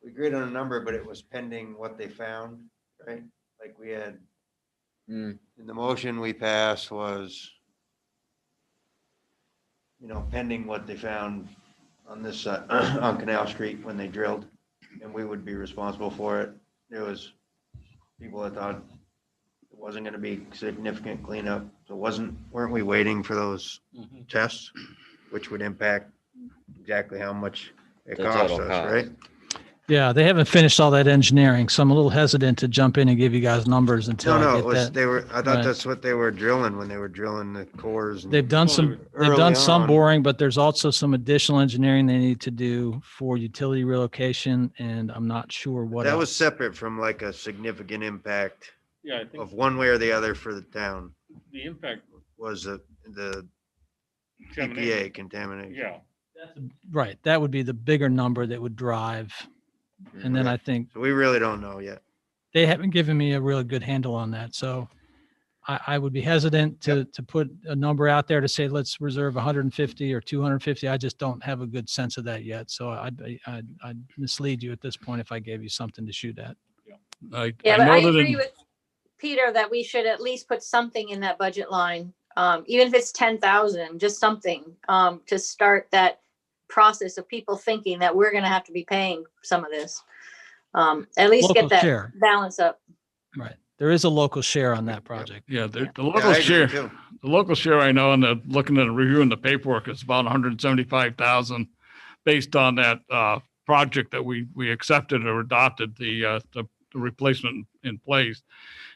agreed on a number, but it was pending what they found, right? Like we had, in the motion we passed was, pending what they found on this, on Canal Street when they drilled, and we would be responsible for it. There was people that thought it wasn't going to be significant cleanup. So weren't we waiting for those tests, which would impact exactly how much it The cost total us, cost. right? Yeah, they haven't finished all that engineering, so I'm a little hesitant to jump in and give you guys numbers until No, I it get was, that. they were, I thought Right. that's what they were drilling when they were drilling the cores. and- They've done some, they've Early done some on. boring, but there's also some additional engineering they need to do for utility relocation, and I'm not sure what That was else. separate from like a significant impact Yeah, I think of one way or the other for the town, the impact. was the contamination- EPA contamination. Yeah. Right, that would be the bigger number that would drive. And then Okay. I think So we really don't know yet. they haven't given me a really good handle on that. So I would be hesitant to put a number out there to say, let's reserve 150 or 250. I just don't have a good sense of that yet. So I'd mislead you at this point if I gave you something to shoot at. Yeah, but I know that agree in- with Peter that we should at least put something in that budget line, even if it's 10,000, just something, to start that process of people thinking that we're gonna have to be paying some of this. At least Local get that share. balance up. Right. There is a local share on that project. Yeah, the Yeah. the Yeah, local I agree share, too. the local share I know, and looking at reviewing the paperwork, it's about 175,000 based on that project that we accepted or adopted the replacement in place.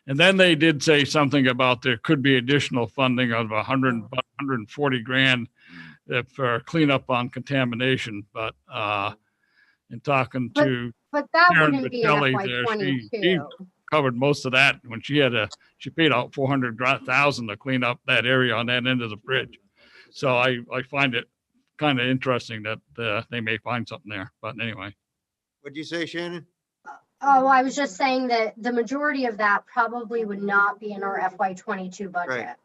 And then they did say something about there could be additional funding of about 140 grand for cleanup on contamination. But in talking But- to But that Karen wouldn't be in Vitelli FY there, she 22. covered most of that when she paid out 400,000 to clean up that area on that end of the bridge. So I find it kind of interesting that they may find something there. But anyway, What'd you say, Shannon? Oh, I was just saying that the majority of that probably would not be in our FY 22 budget.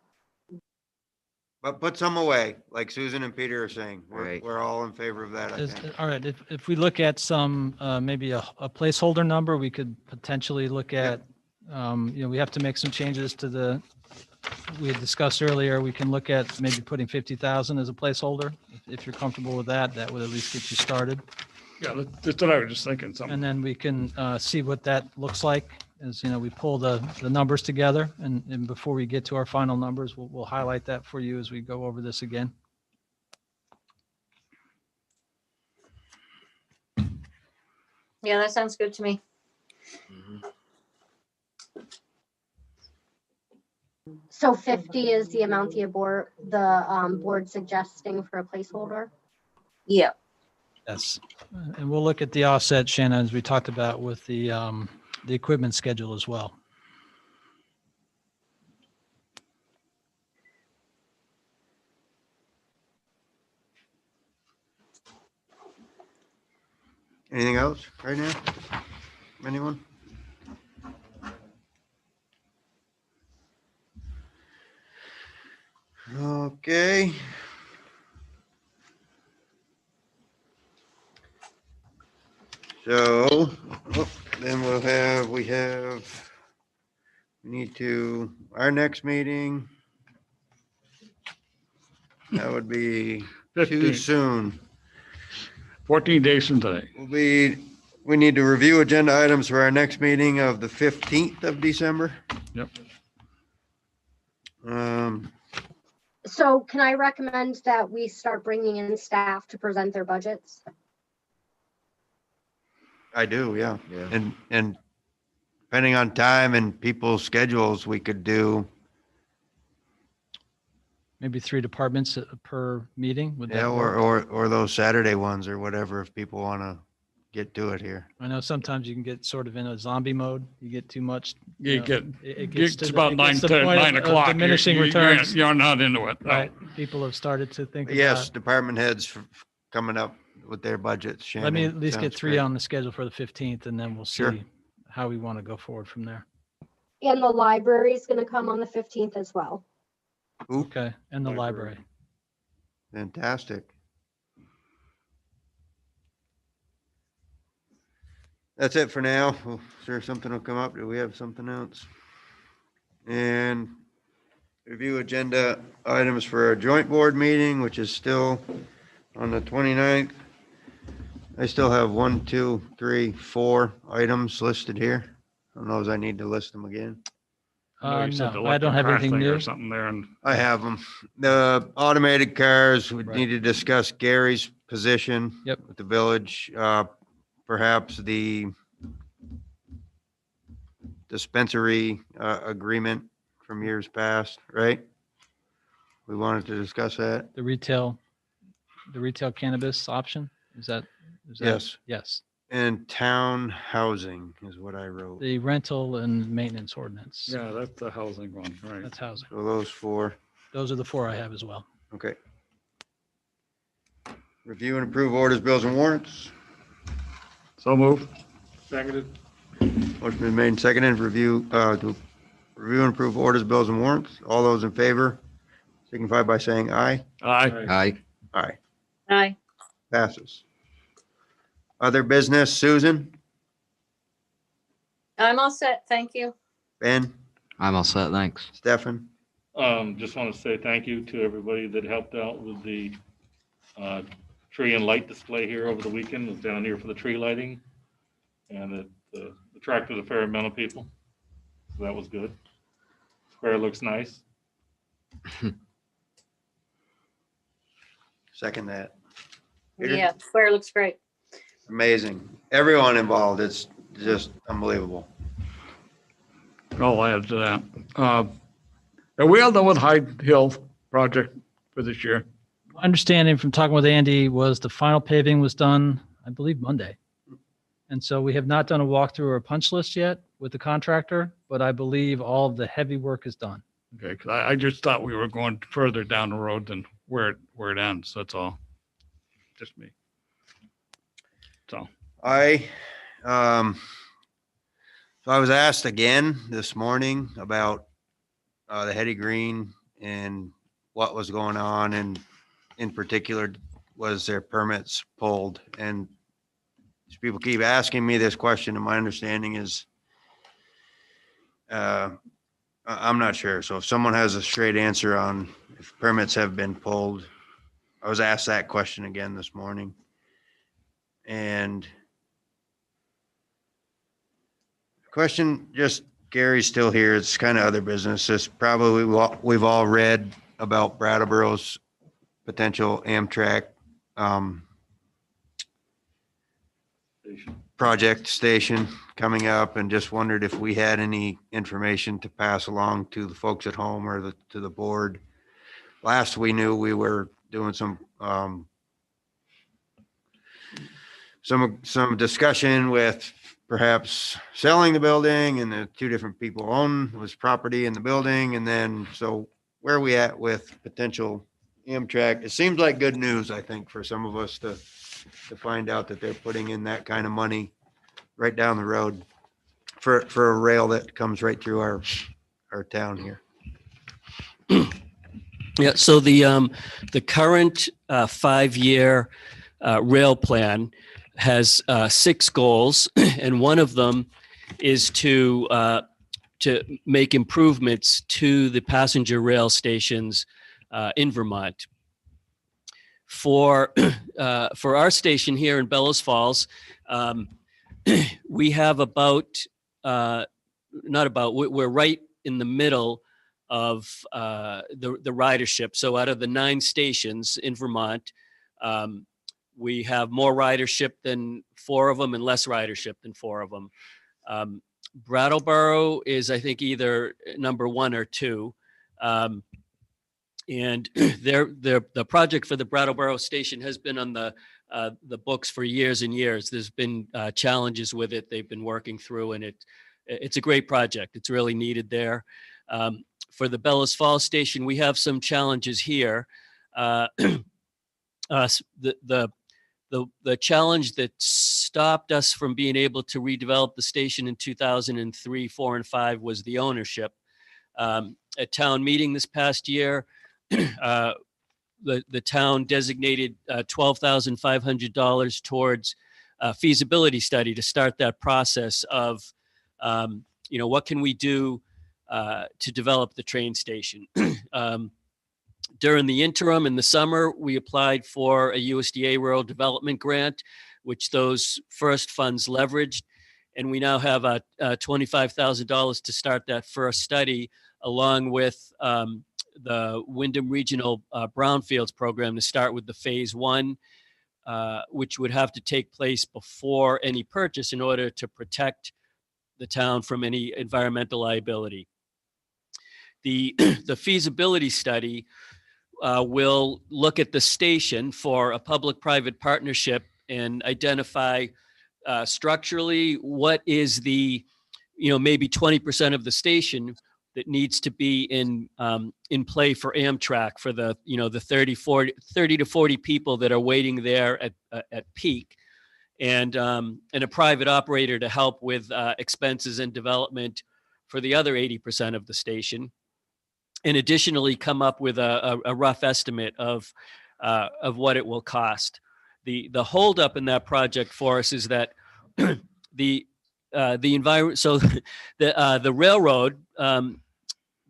But put some away, like Susan and Peter are saying. Right. We're all in favor of that, I Is- think. All right, if we look at some, maybe a placeholder number, we could potentially look at, we have to make some changes to we had discussed earlier, we can look at maybe putting 50,000 as a placeholder. If you're comfortable with that, that would at least get you started. yeah, that's what I was just thinking. Something. And then we can see what that looks like as, we pull the numbers together. And before we get to our final numbers, we'll highlight that for you as we go over this again. Yeah, that sounds good to me. So 50 is the amount the board suggesting for a placeholder. Yeah. Yes. And we'll look at the offset, Shannon, as we talked about with the equipment schedule as well. Anything else right now? Anyone? Okay. So, then we need to, our next meeting, that would be too 15, soon. 14 days from today. We need to review agenda items for our next meeting of the 15th of December. Yep. So can I recommend that we start bringing in staff to present their budgets? I do, yeah. Yeah. And depending on time and people's schedules, we could do, Maybe 3 departments per meeting. Would yeah, that work? or those Saturday ones or whatever, if people want to get to it here. I know sometimes you can get sort of in a zombie mode. You get too much. You know, get, it gets to it's the- about it gets to the 9 point of- of o'clock. Diminishing You're- returns. You're not into it. No. Right. People have started to think Yes, about, department heads coming up with their budgets. let me Shannon, at least get sounds 3 great. on the schedule for the 15th, and then we'll Sure. see how we want to go forward from there. And the library is going to come on the 15th as well. Ooh, Okay. And the library. fantastic. That's it for now. Well, sure something will come up. Do we have something else? And review agenda items for our joint board meeting, which is still on the 29th. I still have 1, 2, 3, 4 items listed here. I don't know if I need to list them again. I know you said the No, I don't have electric car anything thing or new. something there, and I have them. The automated cars, we Right. need to discuss Gary's position. Yep. With the village, perhaps the dispensary, agreement from years past, right? We wanted to discuss that. The retail cannabis option, is that? Yes. Yes. And town housing is what I wrote. The rental and maintenance ordinance. yeah, that's the housing one, right? That's housing. So those four, Those are the 4 I have as well. okay. Review and approve orders, bills and warrants. So move. Seconded. Motion been made and seconded, to review and approve orders, bills and warrants. All those in favor signify by saying aye. Aye. Aye. Aye. Aye. Passes. Other business, Susan, I'm all set. Thank you. Ben, I'm all set, thanks. Stefan, Just want to say thank you to everybody that helped out with the tree and light display here over the weekend. Was down here for the tree lighting, and it attracted a fair amount of people. So that was good. Square looks nice. second that. Peter? Yeah, square looks great. Amazing. Everyone involved, it's just unbelievable. I'll add to that. Are we all done with Hyde Hill project for this year? My understanding from talking with Andy was the final paving was done, I believe, Monday. And so we have not done a walkthrough or a punch list yet with the contractor, but I believe all of the heavy work is done. Okay, because I just thought we were going further down the road than where it ends. That's all. Just me. So, So I was asked again this morning about the Hetty Green and what was going on, and in particular, was their permits pulled? And people keep asking me this question, and my understanding is I'm not sure. So if someone has a straight answer on if permits have been pulled, I was asked that question again this morning. And question, just Gary's still here. It's kind of other business. It's probably we've all read about Brattleboro's potential Amtrak project station coming up, and just wondered if we had any information to pass along to the folks at home or to the board. Last we knew, we were doing some discussion with perhaps selling the building, and the two different people own was property in the building. And then, so where are we at with potential Amtrak? It seems like good news, I think, for some of us to find out that they're putting in that kind of money right down the road for a rail that comes right through our town here. Yeah, so the current 5-year rail plan has 6 goals, and one of them is to make improvements to the passenger rail stations in Vermont. For our station here in Bellows Falls, we have we're right in the middle of the ridership. So out of the 9 stations in Vermont, we have more ridership than 4 of them and less ridership than 4 of them. Brattleboro is, I think, either number 1 or 2. And the project for the Brattleboro station has been on the books for years and years. There's been challenges with it they've been working through, and it's a great project. It's really needed there. For the Bellows Falls station, we have some challenges here. The challenge that stopped us from being able to redevelop the station in 2003, 4, and 5 was the ownership. At town meeting this past year, the town designated $12,500 towards a feasibility study to start that process of, what can we do to develop the train station. During the interim in the summer, we applied for a USDA rural development grant, which those first funds leveraged. And we now have $25,000 to start that first study, along with the Wyndham Regional Brownfields program to start with the phase 1, which would have to take place before any purchase in order to protect the town from any environmental liability. The feasibility study will look at the station for a public-private partnership and identify structurally what is the, maybe 20% of the station that needs to be in play for Amtrak for the, the 30 to 40 people that are waiting there at peak, and a private operator to help with expenses and development for the other 80% of the station. And additionally, come up with a rough estimate of what it will cost. The holdup in that project for us is that the environment. So the railroad,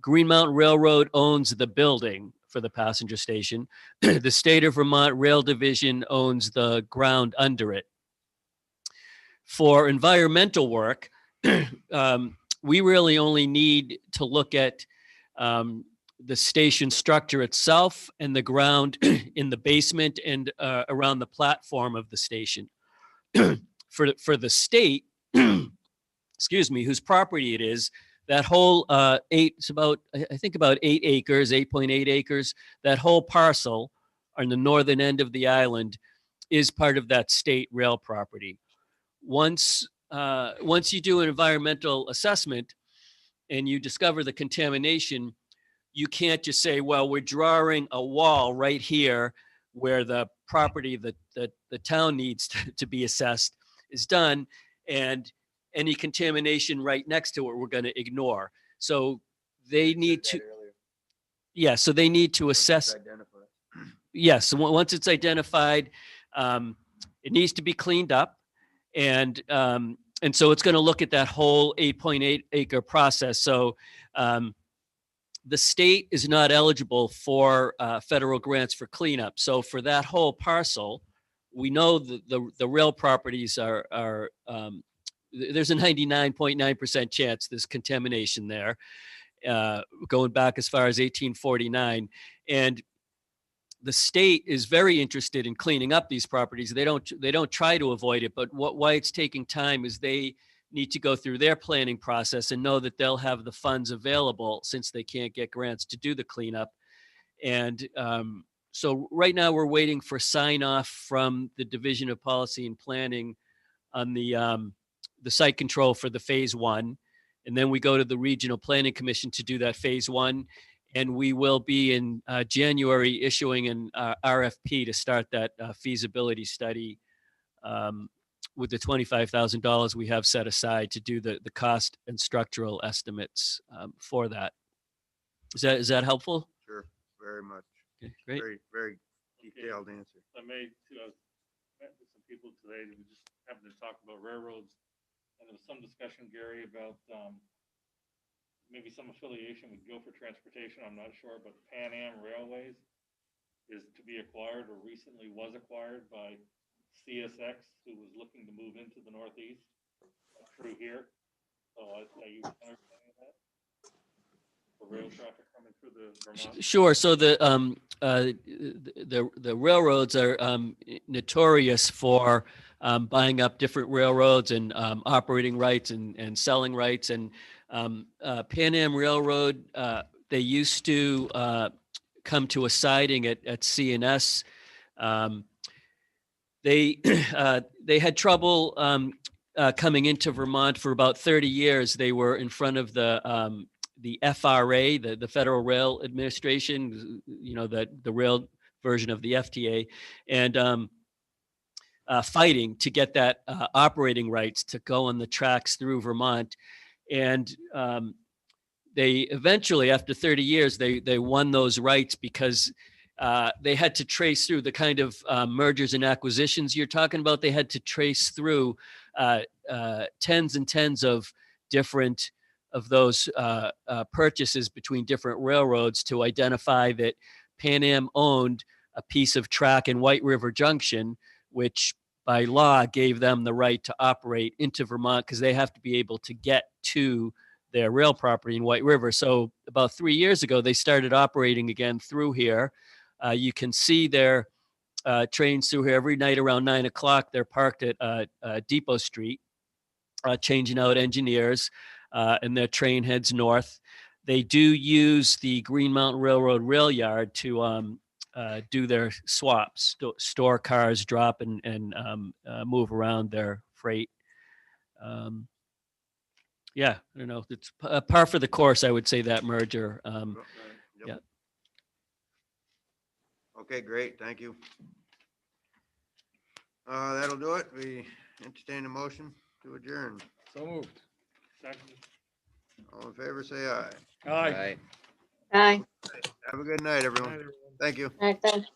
Green Mountain Railroad, owns the building for the passenger station. The state of Vermont Rail Division owns the ground under it. For environmental work, we really only need to look at the station structure itself and the ground in the basement and around the platform of the station. For the state, excuse me, whose property it is, that whole it's about, I think about 8 acres, 8.8 acres, that whole parcel on the northern end of the island is part of that state rail property. Once you do an environmental assessment and you discover the contamination, you can't just say, well, we're drawing a wall right here where the property that the town needs to be assessed is done, and any contamination right next to it we're going to ignore. So they need to, yeah, so they need to assess. Yes, so once it's identified, it needs to be cleaned up, and so it's going to look at that whole 8.8 acre process. So the state is not eligible for federal grants for cleanup. So for that whole parcel, we know the rail properties are there's a 99.9% chance there's contamination there, going back as far as 1849. And the state is very interested in cleaning up these properties. They don't try to avoid it, but why it's taking time is they need to go through their planning process and know that they'll have the funds available since they can't get grants to do the cleanup. And so right now we're waiting for sign off from the Division of Policy and Planning on the site control for the phase 1. And then we go to the Regional Planning Commission to do that phase 1. And we will be in January issuing an RFP to start that feasibility study with the $25,000 we have set aside to do the cost and structural estimates for that. Is that helpful? Sure, very much. Okay, great. Very, very detailed answer. I met with some people today who just happened to talk about railroads, and there was some discussion, Gary, about maybe some affiliation with Gopher Transportation. I'm not sure, but Pan Am Railways is to be acquired, or recently was acquired by CSX, who was looking to move into the Northeast through here. So are you understanding that? For rail traffic coming through the Vermont? Sure. So the railroads are notorious for buying up different railroads and operating rights and selling rights. And Pan Am Railroad, they used to come to a siding at CNS. They had trouble coming into Vermont for about 30 years. They were in front of the FRA, the Federal Rail Administration, the rail version of the FTA, and fighting to get that operating rights to go on the tracks through Vermont. And they eventually, after 30 years, they won those rights because they had to trace through the kind of mergers and acquisitions you're talking about. They had to trace through tens and tens of different of those purchases between different railroads to identify that Pan Am owned a piece of track in White River Junction, which by law gave them the right to operate into Vermont because they have to be able to get to their rail property in White River. So about 3 years ago, they started operating again through here. You can see their trains through here every night around 9 o'clock. They're parked at Depot Street, changing out engineers, and their train heads north. They do use the Green Mountain Railroad rail yard to do their swaps, store cars, drop and move around their freight. Yeah, I don't know. It's par for the course, I would say, that merger. Yep. Yeah. Okay, great, thank you. That'll do it. We entertain a motion to adjourn. So moved. All in favor, say aye. Aye. Aye. Have a good night, everyone. Thank you. All right, thanks.